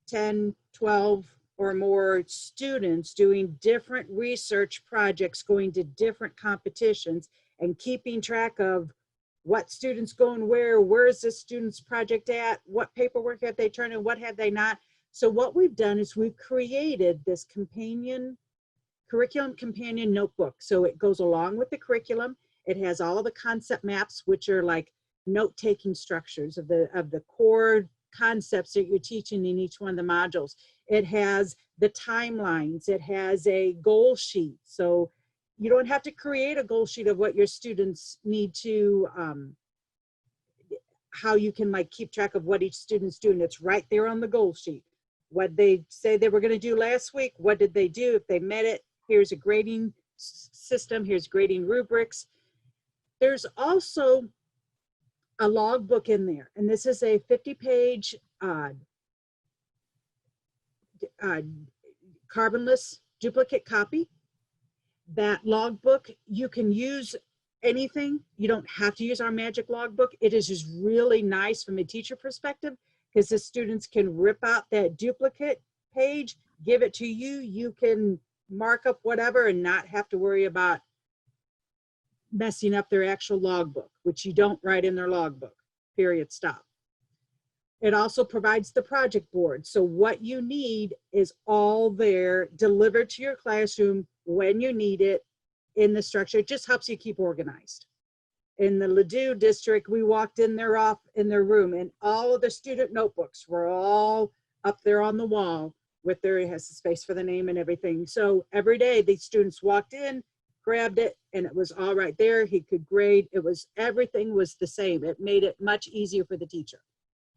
10, 12 or more students doing different research projects, going to different competitions, and keeping track of what students going where is this student's project at, what paperwork have they turned in, what have they not. So what we've done is we've created this curriculum companion notebook. So it goes along with the curriculum. It has all the concept maps, which are like note-taking structures of the core concepts that you're teaching in each one of the modules. It has the timelines. It has a goal sheet. So you don't have to create a goal sheet of what your students need to, how you can like keep track of what each student's doing. It's right there on the goal sheet. What they say they were going to do last week, what did they do? If they met it, here's a grading system, here's grading rubrics. There's also a logbook in there, and this is a 50-page carbonless duplicate copy. That logbook, you can use anything. You don't have to use our magic logbook. It is just really nice from a teacher perspective because the students can rip out that duplicate page, give it to you. You can mark up whatever and not have to worry about messing up their actual logbook, which you don't write in their logbook, period, stop. It also provides the project board. So what you need is all there, delivered to your classroom when you need it in the structure. It just helps you keep organized. In the Ladue district, we walked in their room, and all of the student notebooks were all up there on the wall with it has a space for the name and everything. So every day the students walked in, grabbed it, and it was all right there. He could grade. Everything was the same. It made it much easier for the teacher.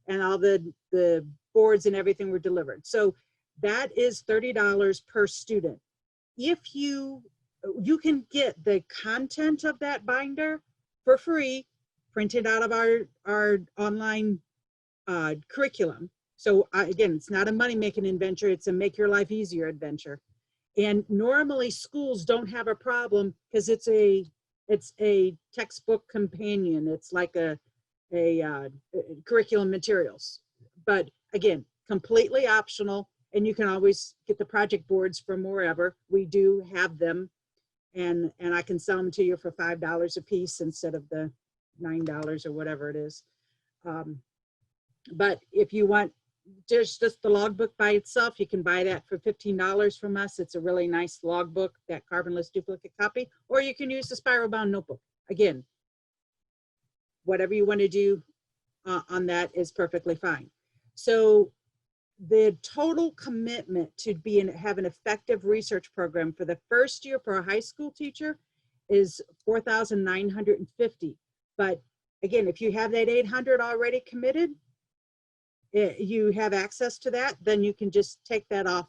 And all the boards and everything were delivered. So that is $30 per student. If you can get the content of that binder for free, printed out of our online curriculum. So again, it's not a money-making adventure, it's a make your life easier adventure. And normally schools don't have a problem because it's a textbook companion. It's like a curriculum materials. But again, completely optional, and you can always get the project boards from wherever. We do have them, and I can sell them to you for $5 a piece instead of the $9 or whatever it is. But if you want just the logbook by itself, you can buy that for $15 from us. It's a really nice logbook, that carbonless duplicate copy, or you can use the spiral bound notebook. Again, whatever you want to do, on that is perfectly fine. So the total commitment to have an effective research program for the first year for a high school teacher is $4,950. But again, if you have that 800 already committed, you have access to that, then you can just take that off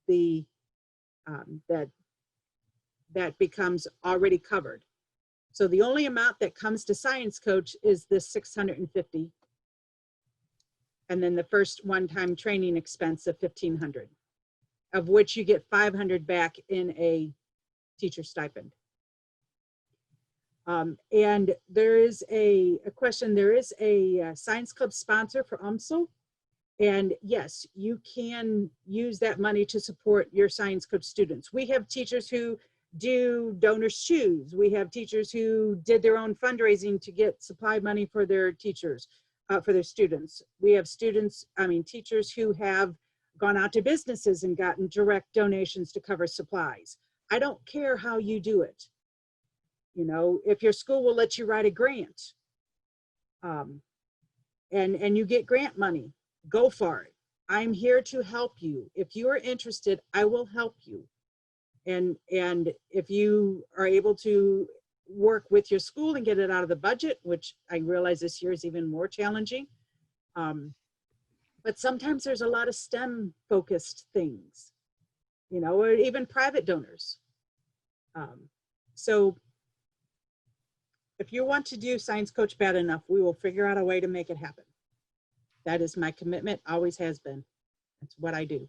the, that becomes already covered. So the only amount that comes to Science Coach is this 650. And then the first one-time training expense of 1,500, of which you get 500 back in a teacher stipend. And there is a question, there is a Science Club sponsor for UMSL. And yes, you can use that money to support your Science Coach students. We have teachers who do donors' choose. We have teachers who did their own fundraising to get supply money for their teachers, for their students. We have teachers who have gone out to businesses and gotten direct donations to cover supplies. I don't care how you do it. You know, if your school will let you write a grant, and you get grant money, go for it. I'm here to help you. If you are interested, I will help you. And if you are able to work with your school and get it out of the budget, which I realize this year is even more challenging. But sometimes there's a lot of STEM focused things, you know, or even private donors. So if you want to do Science Coach bad enough, we will figure out a way to make it happen. That is my commitment, always has been. That's what I do.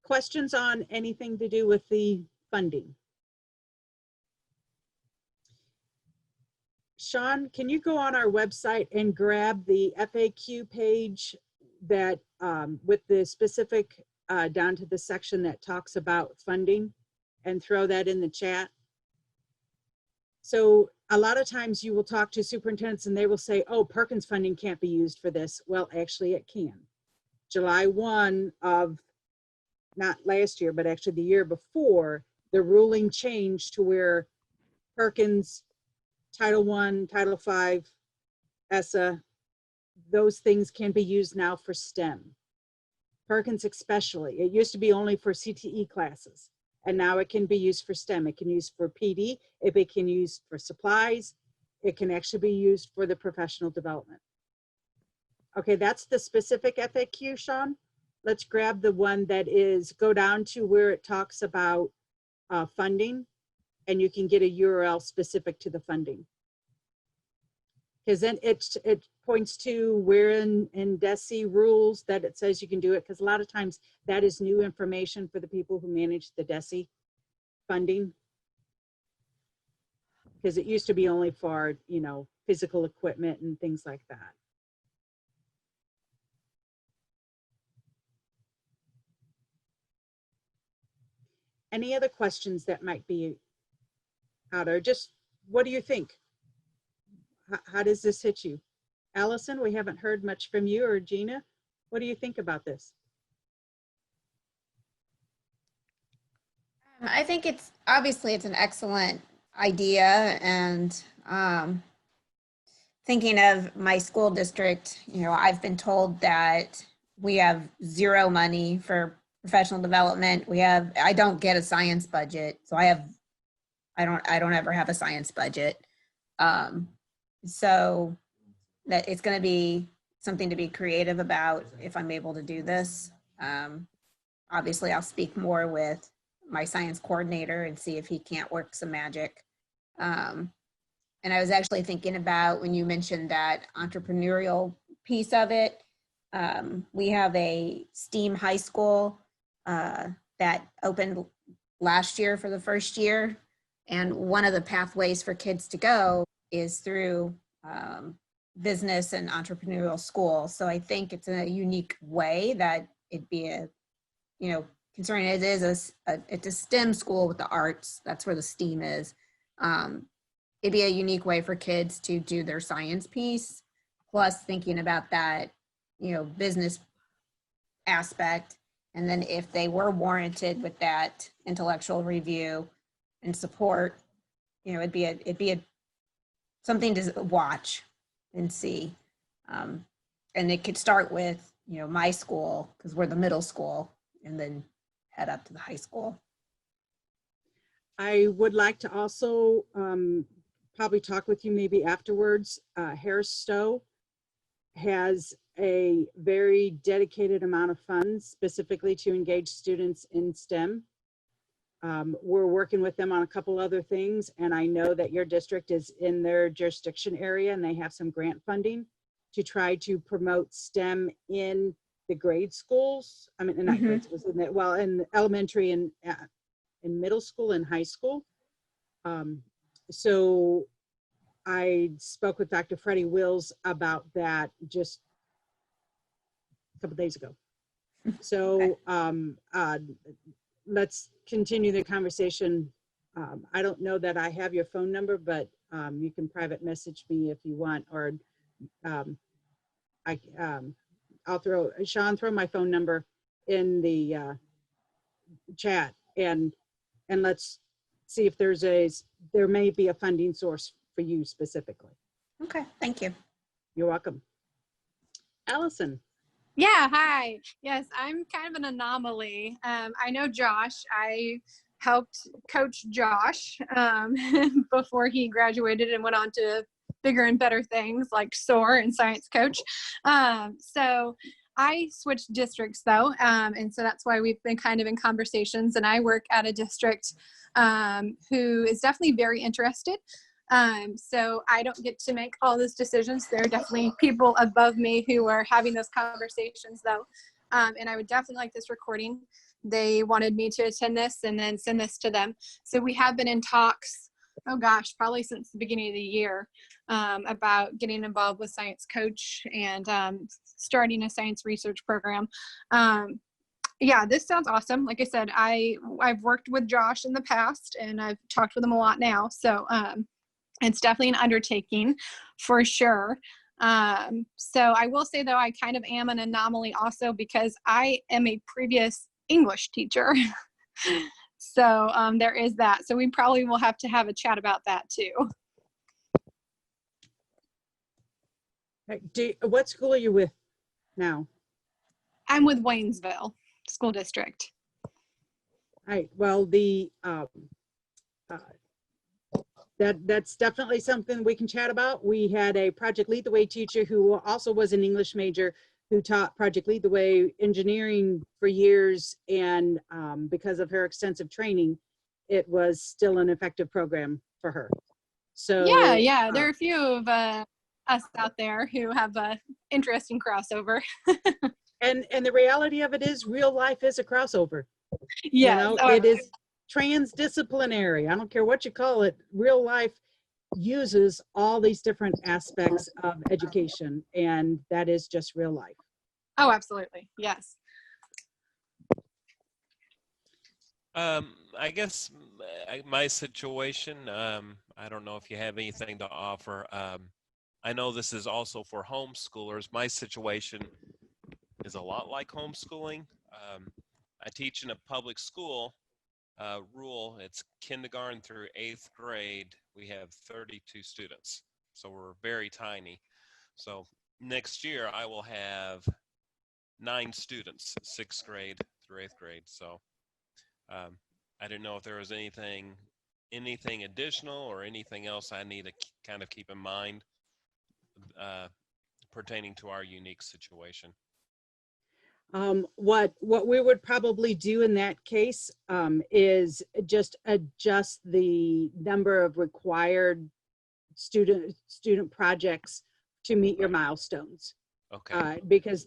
Questions on anything to do with the funding? Sean, can you go on our website and grab the FAQ page that with the specific down to the section that talks about funding and throw that in the chat? So a lot of times you will talk to superintendents and they will say, oh, Perkins funding can't be used for this. Well, actually it can. July 1 of, not last year, but actually the year before, the ruling changed to where Perkins, Title I, Title V, ESSA, those things can be used now for STEM. Perkins especially. It used to be only for CTE classes, and now it can be used for STEM. It can be used for PD, it can be used for supplies, it can actually be used for the professional development. Okay, that's the specific FAQ, Sean. Let's grab the one that is, go down to where it talks about funding, and you can get a URL specific to the funding. Because then it points to where in DESE rules that it says you can do it, because a lot of times that is new information for the people who manage the DESE funding. Because it used to be only for, you know, physical equipment and things like that. Any other questions that might be out there? Just, what do you think? How does this hit you? Allison, we haven't heard much from you, or Gina. What do you think about this? I think it's obviously it's an excellent idea, and thinking of my school district, you know, I've been told that we have zero money for professional development. I don't get a science budget, so I don't ever have a science budget. So that it's going to be something to be creative about if I'm able to do this. Obviously, I'll speak more with my science coordinator and see if he can't work some magic. And I was actually thinking about when you mentioned that entrepreneurial piece of it. We have a STEAM high school that opened last year for the first year. And one of the pathways for kids to go is through business and entrepreneurial school. So I think it's a unique way that it'd be a, you know, considering it is it's a STEM school with the arts, that's where the STEAM is. It'd be a unique way for kids to do their science piece, plus thinking about that, you know, business aspect. And then if they were warranted with that intellectual review and support, you know, it'd be a something to watch and see. And it could start with, you know, my school, because we're the middle school, and then head up to the high school. I would like to also probably talk with you maybe afterwards. Harris Stowe has a very dedicated amount of funds specifically to engage students in STEM. We're working with them on a couple other things, and I know that your district is in their jurisdiction area and they have some grant funding to try to promote STEM in the grade schools. I mean, not grade schools, in elementary and in middle school and high school. So I spoke with Dr. Freddie Wills about that just a couple days ago. So let's continue the conversation. I don't know that I have your phone number, but you can private message me if you want, or I'll throw my phone number in the chat, and let's see if there may be a funding source for you specifically. Okay, thank you. You're welcome. Allison. Yeah, hi. Yes, I'm kind of an anomaly. I know Josh. I helped coach Josh before he graduated and went on to bigger and better things like SOAR and Science Coach. So I switched districts though, and so that's why we've been kind of in conversations, and I work at a district who is definitely very interested. So I don't get to make all those decisions. There are definitely people above me who are having those conversations though. And I would definitely like this recording. They wanted me to attend this and then send this to them. So we have been in talks, oh gosh, probably since the beginning of the year, about getting involved with Science Coach and starting a science research program. Yeah, this sounds awesome. Like I said, I've worked with Josh in the past and I've talked with him a lot now. So it's definitely an undertaking for sure. So I will say though, I kind of am an anomaly also because I am a previous English teacher. So there is that. So we probably will have to have a chat about that too. What school are you with now? I'm with Waynesville School District. All right. Well, that's definitely something we can chat about. We had a Project Lead the Way teacher who also was an English major who taught Project Lead the Way engineering for years, and because of her extensive training, it was still an effective program for her. So yeah, there are a few of us out there who have interesting crossover. and the reality of it is, real life is a crossover. Yeah, it is transdisciplinary. I don't care what you call it. Real life uses all these different aspects of education, and that is just real life. Oh, absolutely. Yes. I guess my situation, I don't know if you have anything to offer. I know this is also for homeschoolers. My situation is a lot like homeschooling. I teach in a public school. Rule, it's kindergarten through 8th grade. We have 32 students, so we're very tiny. So next year I will have 9 students, 6th grade through 8th grade. So I didn't know if there was anything additional or anything else I need to kind of keep in mind pertaining to our unique situation. What we would probably do in that case is just adjust the number of required student projects to meet your milestones. Okay. Because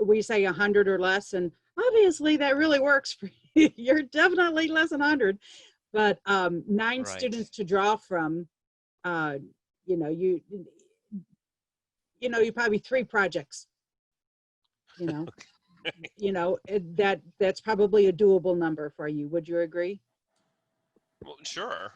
we say 100 or less, and obviously that really works for you. You're definitely less than 100, but 9 Right. students to draw from. You probably 3 projects. Okay. That's probably a doable number for you. Would you agree? Well, sure.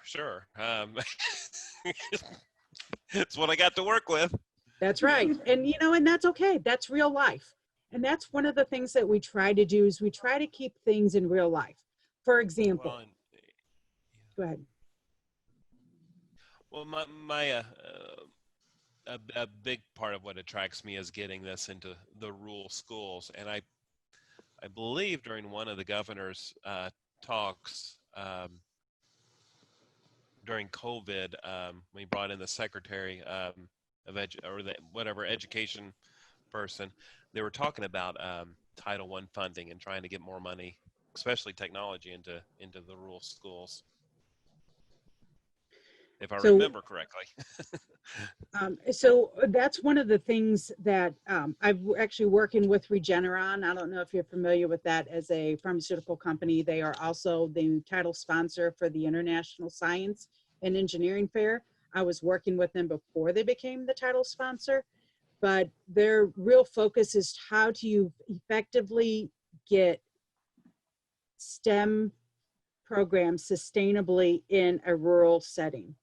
It's what I got to work with. That's right. And and that's okay. That's real life. And that's one of the things that we try to do is we try to keep things in real life. For example, go ahead. Well, a big part of what attracts me is getting this into the rural schools, and I believe during one of the governor's talks during COVID, when he brought in the secretary of or the whatever education person, they were talking about Title I funding and trying to get more money, especially technology, into the rural schools, if I So remember correctly. So that's one of the things that I'm actually working with Regeneron. I don't know if you're familiar with that as a pharmaceutical company. They are also the title sponsor for the International Science and Engineering Fair. I was working with them before they became the title sponsor, but their real focus is how do you effectively get STEM programs sustainably in a rural setting.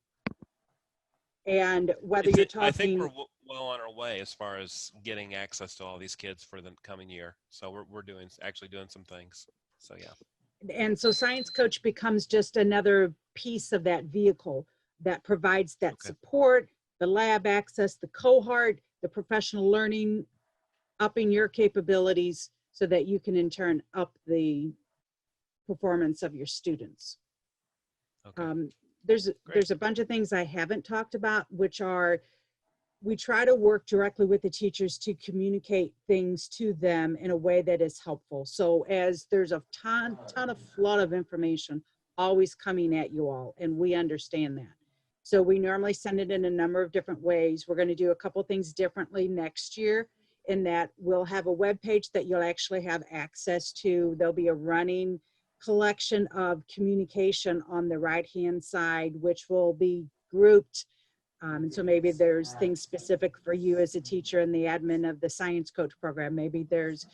And whether you're I think talking, we're well on our way as far as getting access to all these kids for the coming year. So we're actually doing some things. So yeah. and so Science Coach becomes just another piece of that vehicle that provides that Okay. support, the lab access, the cohort, the professional learning, upping your capabilities so that you can in turn up the performance of your students. Okay. There's a bunch of things I haven't talked about, which are, we try to work directly with the teachers to communicate things to them in a way that is helpful. So as there's a ton of flood of information always coming at you all, and we understand that. So we normally send it in a number of different ways. We're going to do a couple things differently next year, in that we'll have a web page that you'll actually have access to. There'll be a running collection of communication on the right-hand side, which will be grouped. And so maybe there's things specific for you as a teacher and the admin of the Science Coach program. Maybe there's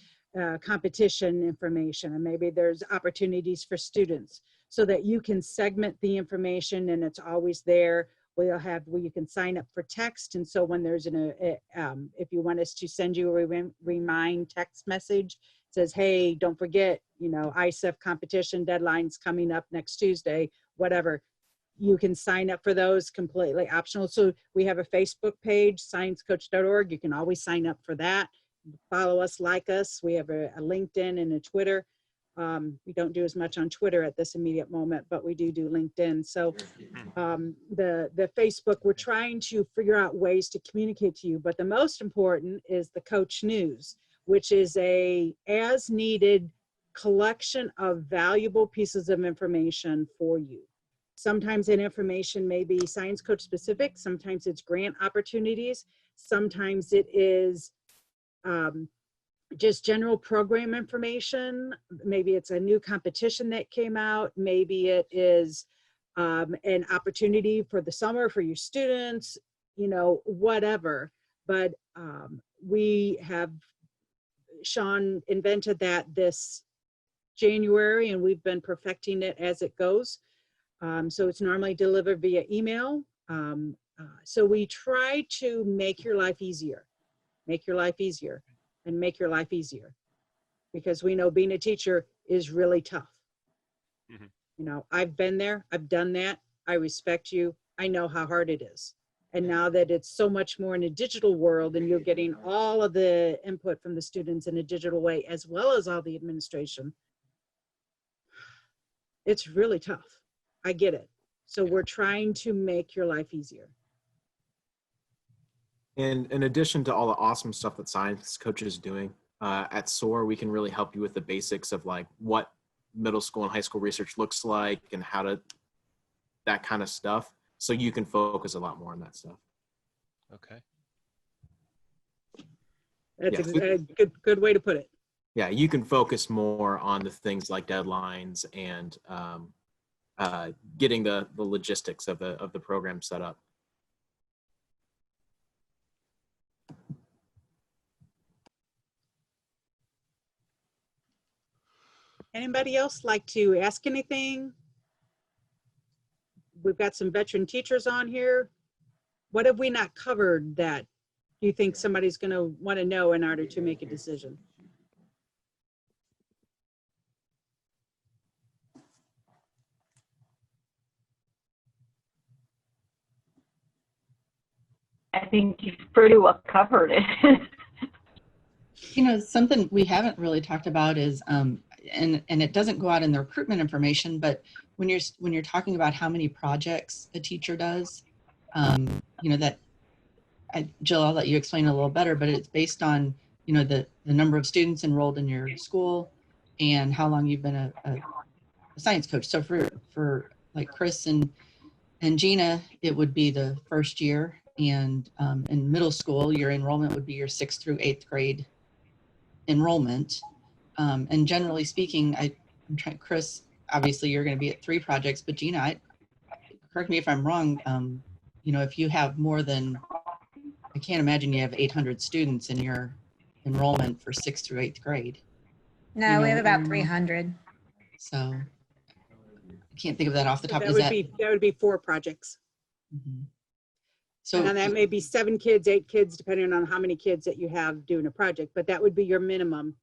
competition information, and maybe there's opportunities for students, so that you can segment the information and it's always there. We'll have where you can sign up for text. And so when there's if you want us to send you a remind text message, it says, hey, don't forget, ISEF competition deadline's coming up next Tuesday, whatever. You can sign up for those, completely optional. So we have a Facebook page, sciencecoach.org. You can always sign up for that. Follow us, like us. We have a LinkedIn and a Twitter. We don't do as much on Twitter at this immediate moment, but we do LinkedIn. So the Facebook, we're trying to figure out ways to communicate to you. But the most important is the Coach News, which is a as needed collection of valuable pieces of information for you. Sometimes that information may be Science Coach specific. Sometimes it's grant opportunities. Sometimes it is just general program information. Maybe it's a new competition that came out. Maybe it is an opportunity for the summer for your students, whatever. But Sean invented that this January, and we've been perfecting it as it goes. So it's normally delivered via email. So we try to make your life easier, and make your life easier, because we know being a teacher is really tough. Mm-hmm. I've been there, I've done that. I respect you. I know how hard it is. And now that it's so much more in a digital world, and you're getting all of the input from the students in a digital way, as well as all the administration, it's really tough. I get it. So we're trying to make your life easier. And in addition to all the awesome stuff that Science Coach is doing, at SOAR, we can really help you with the basics of like what middle school and high school research looks like and that kind of stuff. So you can focus a lot more on that stuff. Okay. That's a good way to put it. Yeah, you can focus more on the things like deadlines and getting the logistics of the program set up. Anybody else like to ask anything? We've got some veteran teachers on here. What have we not covered that you think somebody's going to want to know in order to make a decision? I think you've pretty well covered it. You know, something we haven't really talked about is, and it doesn't go out in the recruitment information, but when you're talking about how many projects a teacher does, you know, that Jill, I'll let you explain a little better, but it's based on, you know, the number of students enrolled in your school and how long you've been a science coach. So for like Chris and Gina, it would be the first year, and in middle school, your enrollment would be your 6th through 8th grade enrollment. And generally speaking, I'm trying, Chris, obviously you're going to be at 3 projects, but Gina, correct me if I'm wrong, you know, if you have more than, I can't imagine you have 800 students in your enrollment for 6th through 8th grade. No, You we know, have I about don't know. 300. So I can't think of that off the top. That Is would be 4 projects. Mhm. So, So and that may be 7 kids, 8 kids, depending on how many kids that you have doing a project, but that would be your minimum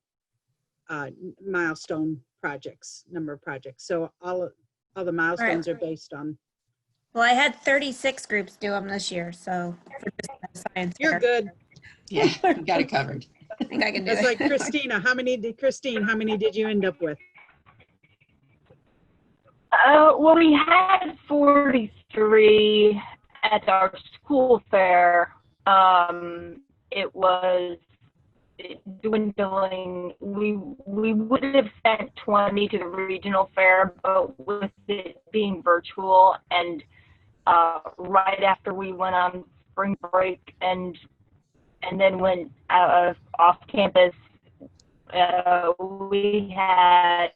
milestone projects, number of projects. So all the milestones are based on. Well, I had 36 groups do them this year, so for just the science You're fair, good. yeah, you got it covered. I think I can do That's it. like Christina. How many did you end up with? Well, we had 43 at our school fair. It was dwindling. We would have sent 20 to the regional fair, but with it being virtual and right after we went on spring break and then went off campus, we had,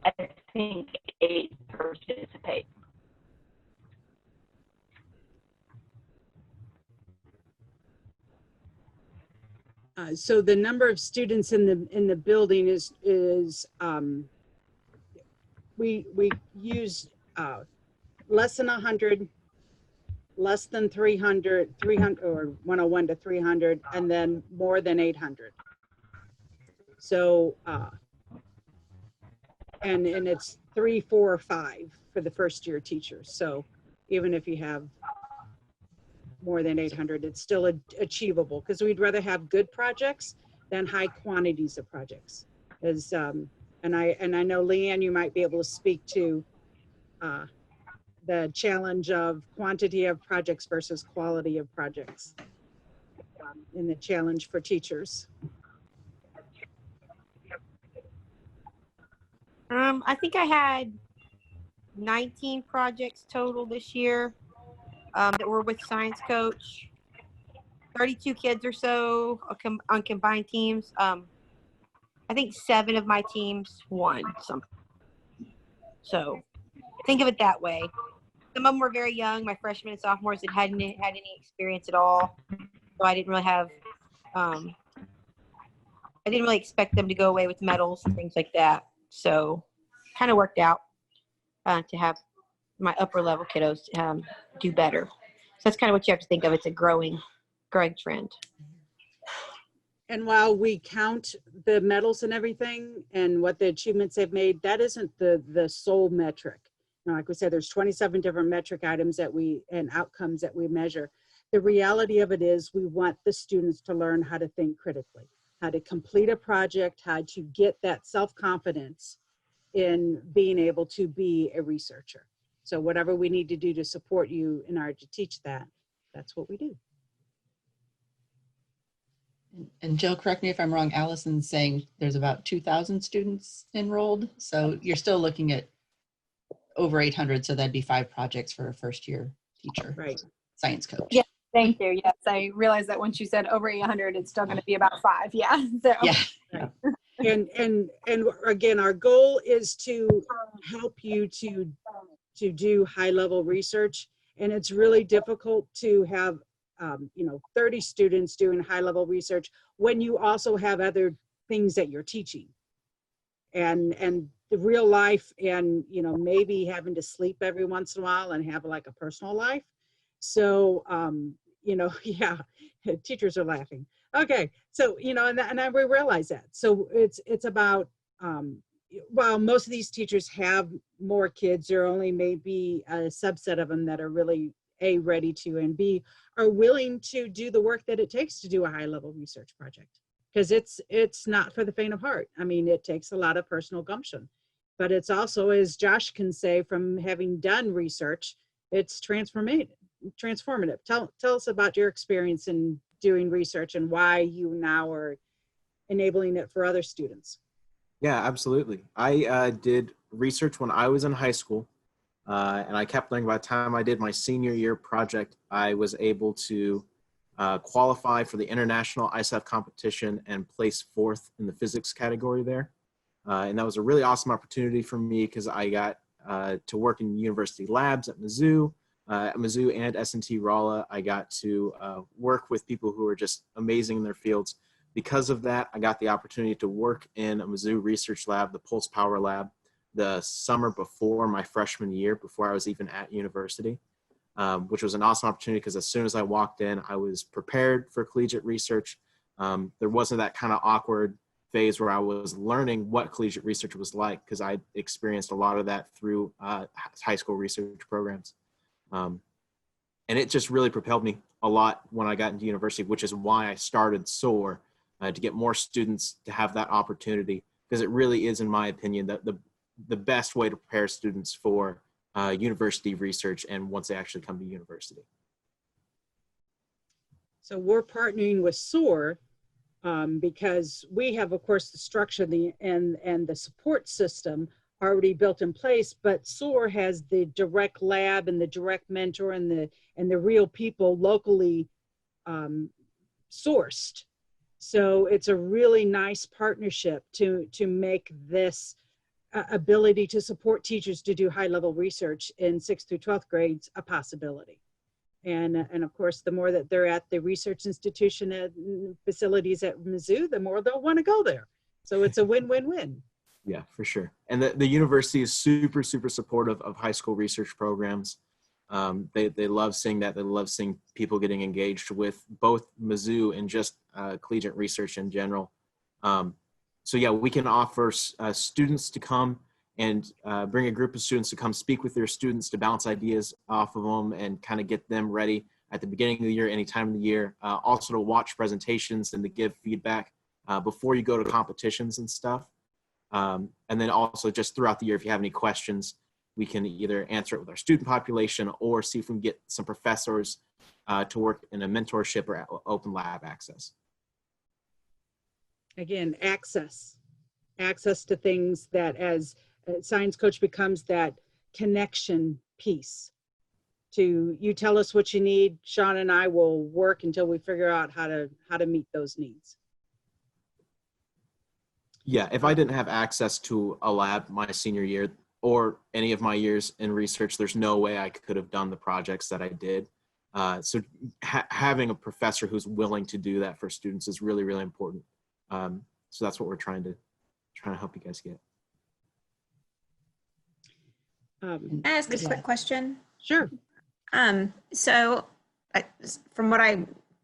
I think, 8 participate. So the number of students in the building is we use less than 100, less than 300, or 101 to 300, and then more than 800. So and it's 3, 4, or 5 for the first year teachers. So even if you have more than 800, it's still achievable, because we'd rather have good projects than high quantities of projects. As and I know, Leanne, you might be able to speak to the challenge of quantity of projects versus quality of projects, and the challenge for teachers. I think I had 19 projects total this year that were with Science Coach. 32 kids or so on combined teams. I think 7 of my teams won something. So think of it that way. Some of them were very young, my freshmen and sophomores that hadn't had any experience at all. So I didn't really have, I didn't really expect them to go away with medals and things like that. So kind of worked out to have my upper level kiddos do better. So that's kind of what you have to think of. It's a growing trend. And while we count the medals and everything and what the achievements they've made, that isn't the sole metric. You know, like we said, there's 27 different metric items and outcomes that we measure. The reality of it is we want the students to learn how to think critically, how to complete a project, how to get that self-confidence in being able to be a researcher. So whatever we need to do to support you in order to teach that, that's what we do. And Jill, correct me if I'm wrong, Allison's saying there's about 2,000 students enrolled. So you're still looking at over 800. So that'd be 5 projects for a first year teacher, Right? Science coach. Yeah. Thank you. Yes, I realized that once you said over 800, it's still going to be about 5. Yeah. So. Yeah. Right. And again, our goal is to help you to do high level research, and it's really difficult to have 30 students doing high level research when you also have other things that you're teaching, and the real life, and maybe having to sleep every once in a while and have like a personal life. So yeah, teachers are laughing. Okay, so and we realize that. So it's about while most of these teachers have more kids, there only may be a subset of them that are really A, ready to, and B, are willing to do the work that it takes to do a high level research project. Because it's not for the faint of heart. I mean, it takes a lot of personal gumption, but it's also, as Josh can say, from having done research, it's transformative. Tell us about your experience in doing research and why you now are enabling it for other students. Yeah, absolutely. I did research when I was in high school, and I kept learning. By the time I did my senior year project, I was able to qualify for the international ISEF competition and place 4th in the physics category there. And that was a really awesome opportunity for me because I got to work in university labs at Mizzou and S&T Rolla. I got to work with people who are just amazing in their fields. Because of that, I got the opportunity to work in a Mizzou research lab, the Pulse Power Lab, the summer before my freshman year, before I was even at university, which was an awesome opportunity because as soon as I walked in, I was prepared for collegiate research. There wasn't that kind of awkward phase where I was learning what collegiate research was like because I experienced a lot of that through high school research programs. And it just really propelled me a lot when I got into university, which is why I started SOAR, to get more students to have that opportunity, because it really is, in my opinion, the best way to prepare students for university research and once they actually come to university. So we're partnering with SOAR because we have, of course, the structure and the support system already built in place, but SOAR has the direct lab and the direct mentor and the real people locally sourced. So it's a really nice partnership to make this ability to support teachers to do high-level research in 6th through 12th grades a possibility. And of course, the more that they're at the research institution and facilities at Mizzou, the more they'll want to go there. So it's a win-win-win. Yeah, for sure. And the university is super, super supportive of high school research programs. They love seeing that. They love seeing people getting engaged with both Mizzou and just collegiate research in general. So yeah, we can offer students to come and bring a group of students to come speak with their students to bounce ideas off of them and kind of get them ready at the beginning of the year, any time of the year. Also to watch presentations and to give feedback before you go to competitions and stuff. And then also just throughout the year, if you have any questions, we can either answer it with our student population or see if we can get some professors to work in a mentorship or open lab access. Again, access to things that as a science coach becomes that connection piece to, you tell us what you need, Sean and I will work until we figure out how to meet those needs. Yeah, if I didn't have access to a lab my senior year or any of my years in research, there's no way I could have done the projects that I did. So having a professor who's willing to do that for students is really, really important. So that's what we're trying to help you guys get. Can I ask a quick question? Sure. So from what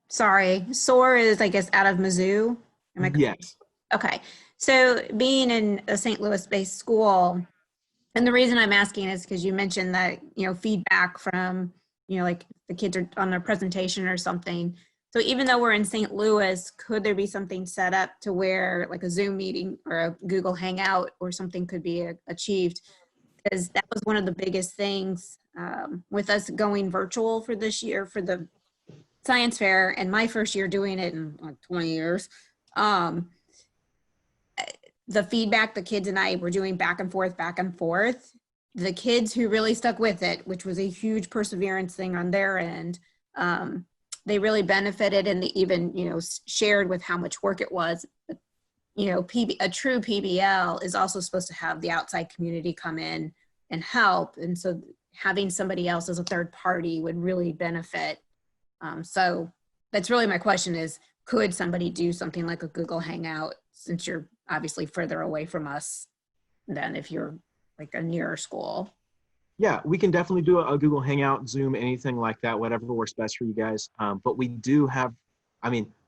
SOAR is, I guess, out of Mizzou. Am I correct? Yes. Okay. So being in a St. Louis-based school, and the reason I'm asking is because you mentioned that, feedback from, like the kids are on their presentation or something. So even though we're in St. Louis, could there be something set up to where like a Zoom meeting or a Google Hangout or something could be achieved? Because that was one of the biggest things with us going virtual for this year for the science fair, and my first year doing it in like 20 years. The feedback the kids and I were doing back and forth, the kids who really stuck with it, which was a huge perseverance thing on their end, they really benefited, and they even, shared with how much work it was. But, a true PBL is also supposed to have the outside community come in and help. And so having somebody else as a third party would really benefit. So that's really my question is, could somebody do something like a Google Hangout, since you're obviously further away from us than if you're like a nearer school? Yeah, we can definitely do a Google Hangout, Zoom, anything like that, whatever works best for you guys. But we do have,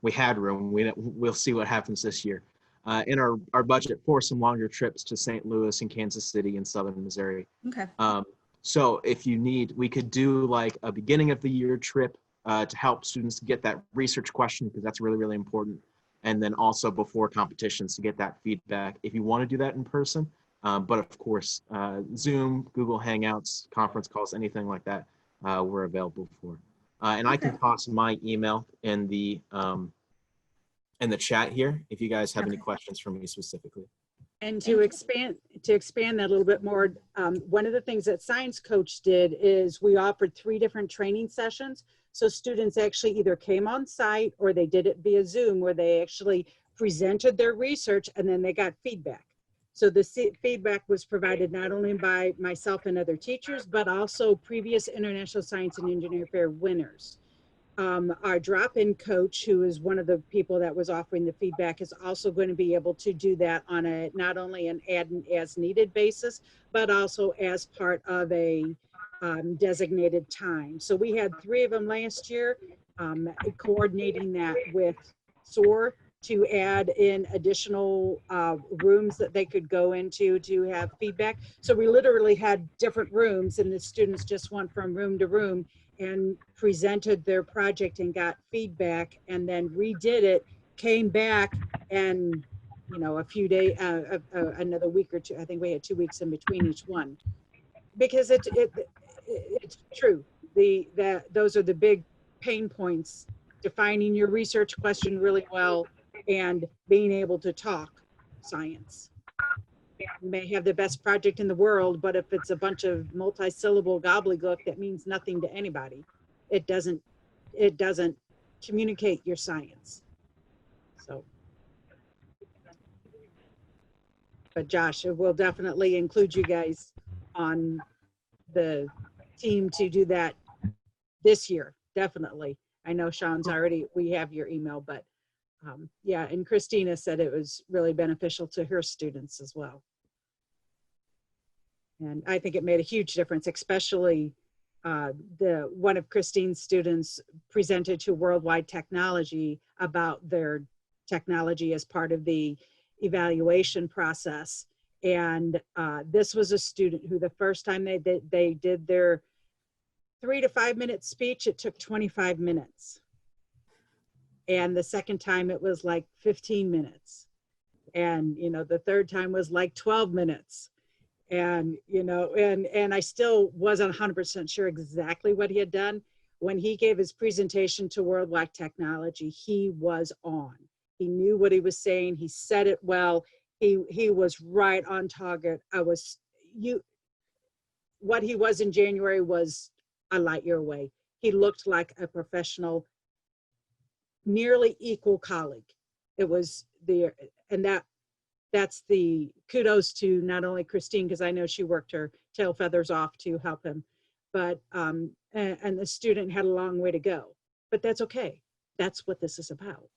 we had room. We'll see what happens this year in our budget for some longer trips to St. Louis and Kansas City and Southern Missouri. Okay. So if you need, we could do like a beginning of the year trip to help students get that research question, because that's really, really important. And then also before competitions to get that feedback if you want to do that in person. But of course, Zoom, Google Hangouts, conference calls, anything like that, we're available for. And I can toss my email in the chat here if you guys have any questions for me specifically. And to expand that a little bit more, one of the things that Science Coach did is we offered 3 different training sessions. So students actually either came on site or they did it via Zoom, where they actually presented their research and then they got feedback. So the feedback was provided not only by myself and other teachers, but also previous International Science and Engineering Fair winners. Our drop-in coach, who is one of the people that was offering the feedback, is also going to be able to do that on a not only an as needed basis, but also as part of a designated time. So we had 3 of them last year, coordinating that with SOAR to add in additional rooms that they could go into to have feedback. So we literally had different rooms, and the students just went from room to room and presented their project and got feedback, and then redid it, came back, and a few days, another week or 2. I think we had 2 weeks in between each one, because it's true. Those are the big pain points: defining your research question really well and being able to talk science. You may have the best project in the world, but if it's a bunch of multi-syllable gobbledygook that means nothing to anybody, it doesn't communicate your science. So, but Josh, we'll definitely include you guys on the team to do that this year. Definitely. I know Sean's already, we have your email, but yeah, and Christina said it was really beneficial to her students as well. And I think it made a huge difference, especially one of Christine's students presented to Worldwide Technology about their technology as part of the evaluation process. And this was a student who the first time they did their 3 to 5 minute speech, it took 25 minutes. And the second time it was like 15 minutes. And, the third time was like 12 minutes. And, and I still wasn't 100% sure exactly what he had done. When he gave his presentation to Worldwide Technology, he was on. He knew what he was saying. He said it well. He was right on target. What he was in January was a light year away. He looked like a professional, nearly equal colleague. It was that's the kudos to not only Christine, because I know she worked her tail feathers off to help him, but and the student had a long way to go, but that's okay. That's what this is about.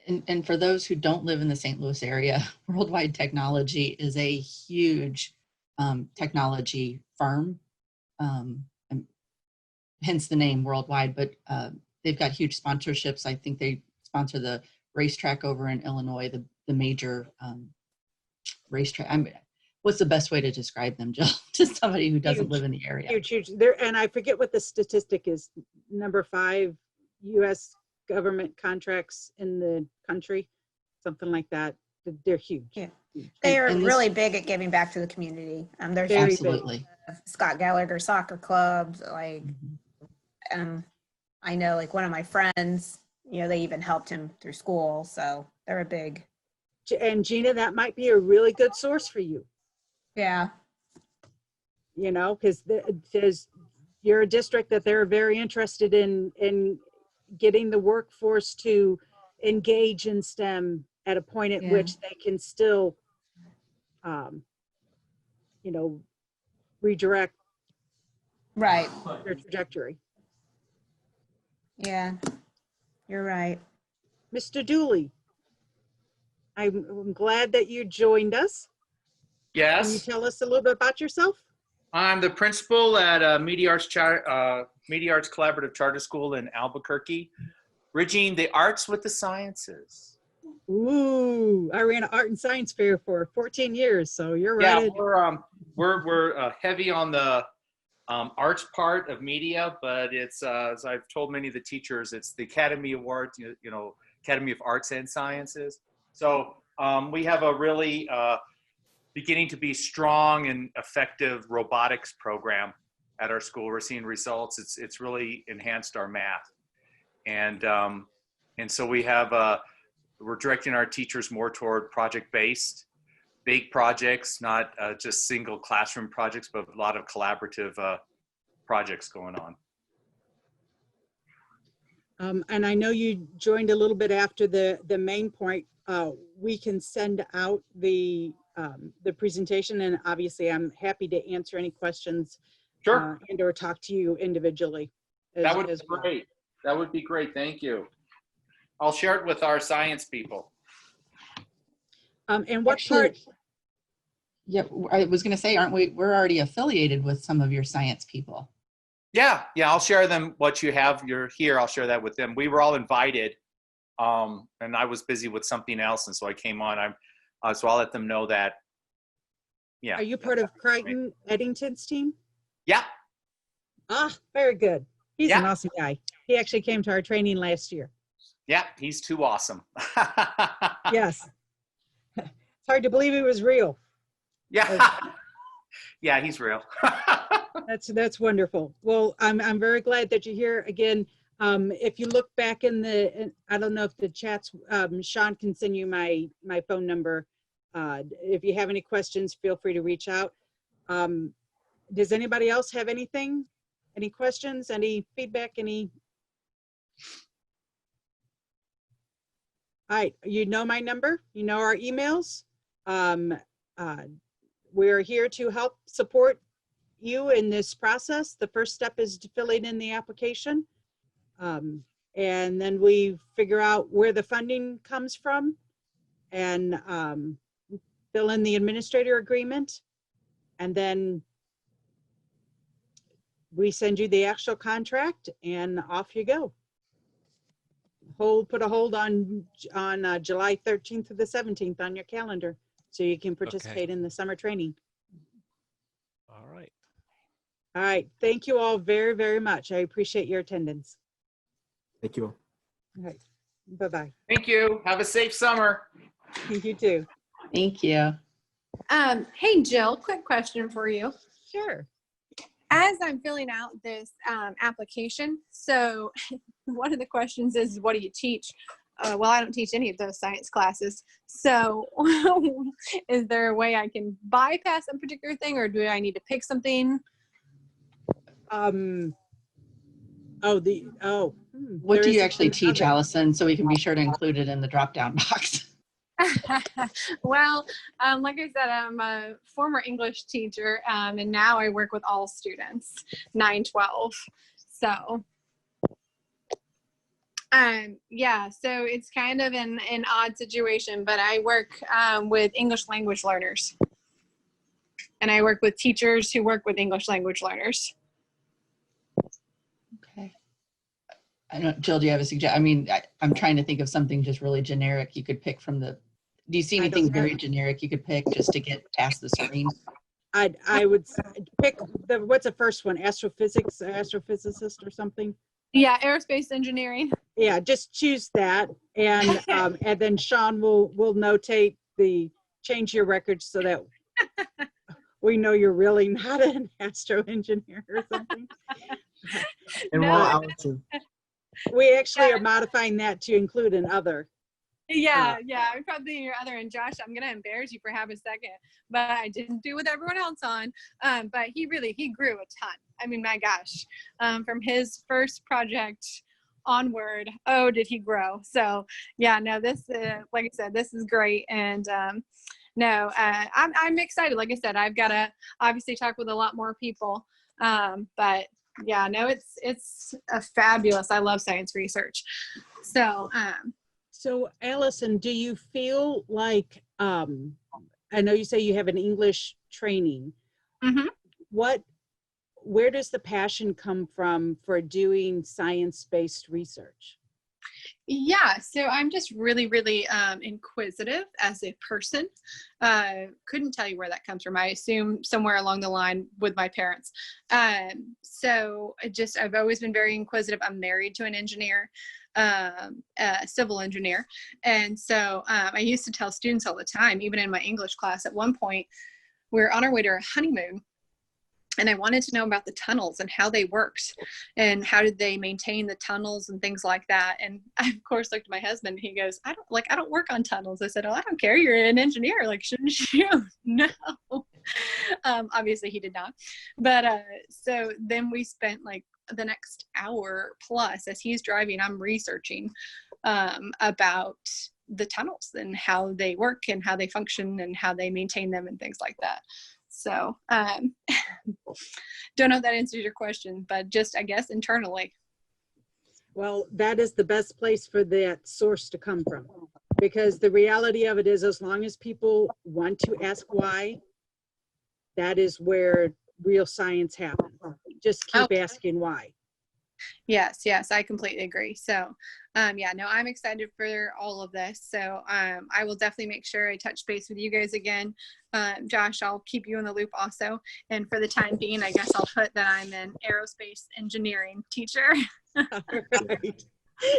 And for those who don't live in the St. Louis area, Worldwide Technology is a huge technology firm, and hence the name Worldwide, but they've got huge sponsorships. I think they sponsor the racetrack over in Illinois, the major racetrack. What's the best way to describe them, Jill, to somebody who doesn't live in the area? Huge. There, and I forget what the statistic is. Number 5 U.S. government contracts in the country, something like that. They're huge. Yeah, they are really big at giving back to the community. They're absolutely Scott Gallagher soccer clubs, like, I know, like one of my friends, they even helped him through school, so they're a big. And Gina, that might be a really good source for you. Yeah. Because you're a district that they're very interested in getting the workforce to engage in STEM at a point at which they can still, redirect their trajectory. Yeah, you're right. Mr. Dooley, I'm glad that you joined us. Yes. Can you tell us a little bit about yourself? I'm the principal at Media Arts Collaborative Charter School in Albuquerque, bridging the arts with the sciences. Ooh, I ran an art and science fair for 14 years, so you're right. Yeah, we're heavy on the arts part of media, but it's as I've told many of the teachers, it's the Academy Award, Academy of Arts and Sciences. So we have a really beginning to be strong and effective robotics program at our school. We're seeing results. It's really enhanced our math, and so we have we're directing our teachers more toward project-based, big projects, not just single classroom projects, but a lot of collaborative projects going on. And I know you joined a little bit after the main point. We can send out the presentation, and obviously I'm happy to answer any questions. Sure. And or talk to you individually. That would be great. That would be great. Thank you. I'll share it with our science people. And what Actually, part? Yeah, I was going to say, aren't we? We're already affiliated with some of your science people. Yeah, I'll share them. What you have, you're here. I'll share that with them. We were all invited, and I was busy with something else, and so I came on. So I'll let them know that. Yeah. Are you part of Crichton Eddington's team? Yeah. Ah, very good. He's an Yeah. awesome guy. He actually came to our training last year. Yeah, he's too awesome. Yes. It's hard to believe he was real. Yeah. Yeah, he's real. That's wonderful. Well, I'm very glad that you're here again. If you look back I don't know if the chats, Sean can send you my phone number. If you have any questions, feel free to reach out. Does anybody else have anything? Any questions? Any feedback? All right, you know my number. You know our emails. We're here to help support you in this process. The first step is to fill in the application. And then we figure out where the funding comes from and fill in the administrator agreement. And then we send you the actual contract and off you go. Put a hold on July 13th to the 17th on your calendar so you can participate in the summer training. All right. All right. Thank you all very, very much. I appreciate your attendance. Thank you. All right. Bye-bye. Thank you. Have a safe summer. You too. Thank you. Hey, Jill, quick question for you. Sure. As I'm filling out this application, so one of the questions is, what do you teach? Well, I don't teach any of those science classes. So is there a way I can bypass a particular thing, or do I need to pick something? What do you actually teach, Allison, so we can be sure to include it in the drop-down box? Well, like I said, I'm a former English teacher, and now I work with all students, 9-12. So, yeah, so it's kind of an odd situation, but I work with English language learners, and I work with teachers who work with English language learners. Okay. I don't, Jill, do you have a suggestion? I mean, I'm trying to think of something just really generic you could pick from the. Do you see anything very generic you could pick just to get past the screen? I would pick what's the first one? Astrophysics, astrophysicist or something? Yeah, aerospace engineering. Yeah, just choose that. And and then Sean will notate change your records so that we know you're really not an astro engineer or something. And No. while Allison, We actually are modifying that to include an other. Yeah, I'm probably your other. And Josh, I'm gonna embarrass you for half a second, but I didn't do with everyone else on. But he grew a ton. I mean, my gosh, from his first project onward, oh, did he grow? So yeah, no, this, like I said, this is great. And no, I'm excited. Like I said, I've got to obviously talk with a lot more people. But yeah, no, it's a fabulous. I love science research. So. So Allison, do you feel like, I know you say you have an English training. Mm-hmm. Where does the passion come from for doing science-based research? Yeah, so I'm just really, really inquisitive as a person. Couldn't tell you where that comes from. I assume somewhere along the line with my parents. I've always been very inquisitive. I'm married to an engineer, a civil engineer. And so I used to tell students all the time, even in my English class, at one point, we were on our way to our honeymoon. And I wanted to know about the tunnels and how they worked and how did they maintain the tunnels and things like that. And I, of course, looked at my husband. He goes, I don't work on tunnels. I said, oh, I don't care. You're an engineer. Like, shouldn't you? No. Obviously, he did not. But so then we spent like the next hour plus as he's driving, I'm researching about the tunnels and how they work and how they function and how they maintain them and things like that. So don't know if that answers your question, but just, I guess, internally. Well, that is the best place for that source to come from, because the reality of it is, as long as people want to ask why, that is where real science happens. Just keep asking why. Yes, I completely agree. So, I'm excited for all of this. So, I will definitely make sure I touch base with you guys again. Josh, I'll keep you in the loop also. And for the time being, I guess I'll put that I'm an aerospace engineering teacher. Right.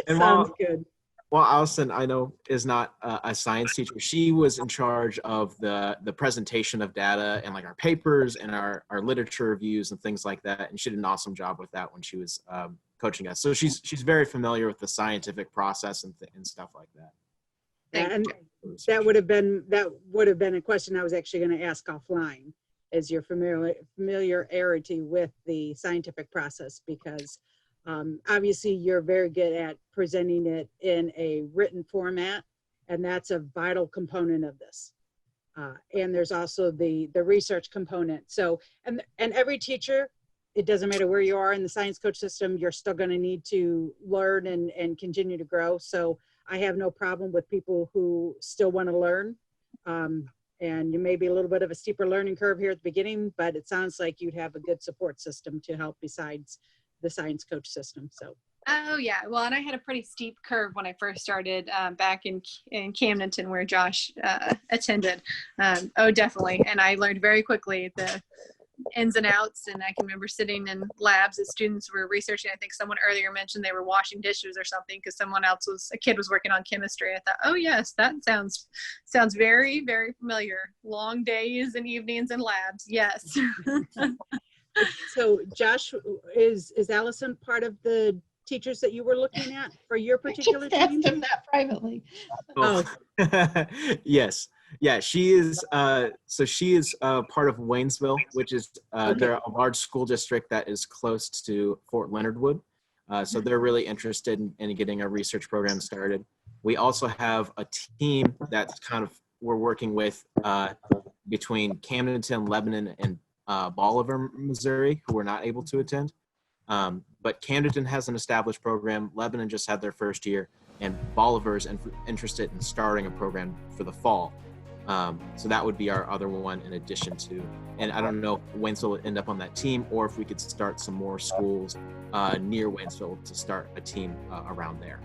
And Sounds good. Well, Allison, I know, is not a science teacher. She was in charge of the presentation of data and like our papers and our literature reviews and things like that. And she did an awesome job with that when she was coaching us. So she's very familiar with the scientific process and stuff like that. And that would have been a question I was actually going to ask offline, is your familiarity with the scientific process, because obviously you're very good at presenting it in a written format, and that's a vital component of this. And there's also the research component. So, and every teacher, it doesn't matter where you are in the science coach system, you're still going to need to learn and continue to grow. So I have no problem with people who still want to learn. And you may be a little bit of a steeper learning curve here at the beginning, but it sounds like you'd have a good support system to help besides the science coach system. So. Oh yeah, well, and I had a pretty steep curve when I first started back in Camdenton, where Josh attended. Definitely, and I learned very quickly the ins and outs. And I can remember sitting in labs as students were researching. I think someone earlier mentioned they were washing dishes or something because a kid was working on chemistry. I thought, oh yes, that sounds very, very familiar. Long days and evenings in labs. Yes. So Josh, is Allison part of the teachers that you were looking at for your particular team? Asked him that privately. Oh. Yes. Yeah, she is. So she is part of Waynesville, which is they're a large school district that is close to Fort Leonard Wood. So they're really interested in getting a research program started. We also have a team that's we're working with between Camdenton, Lebanon, and Bolivar, Missouri, who were not able to attend. But Camdenton has an established program. Lebanon just had their first year, and Bolivar is interested in starting a program for the fall. So that would be our other one in addition to, and I don't know if Waynesville would end up on that team or if we could start some more schools near Waynesville to start a team around there.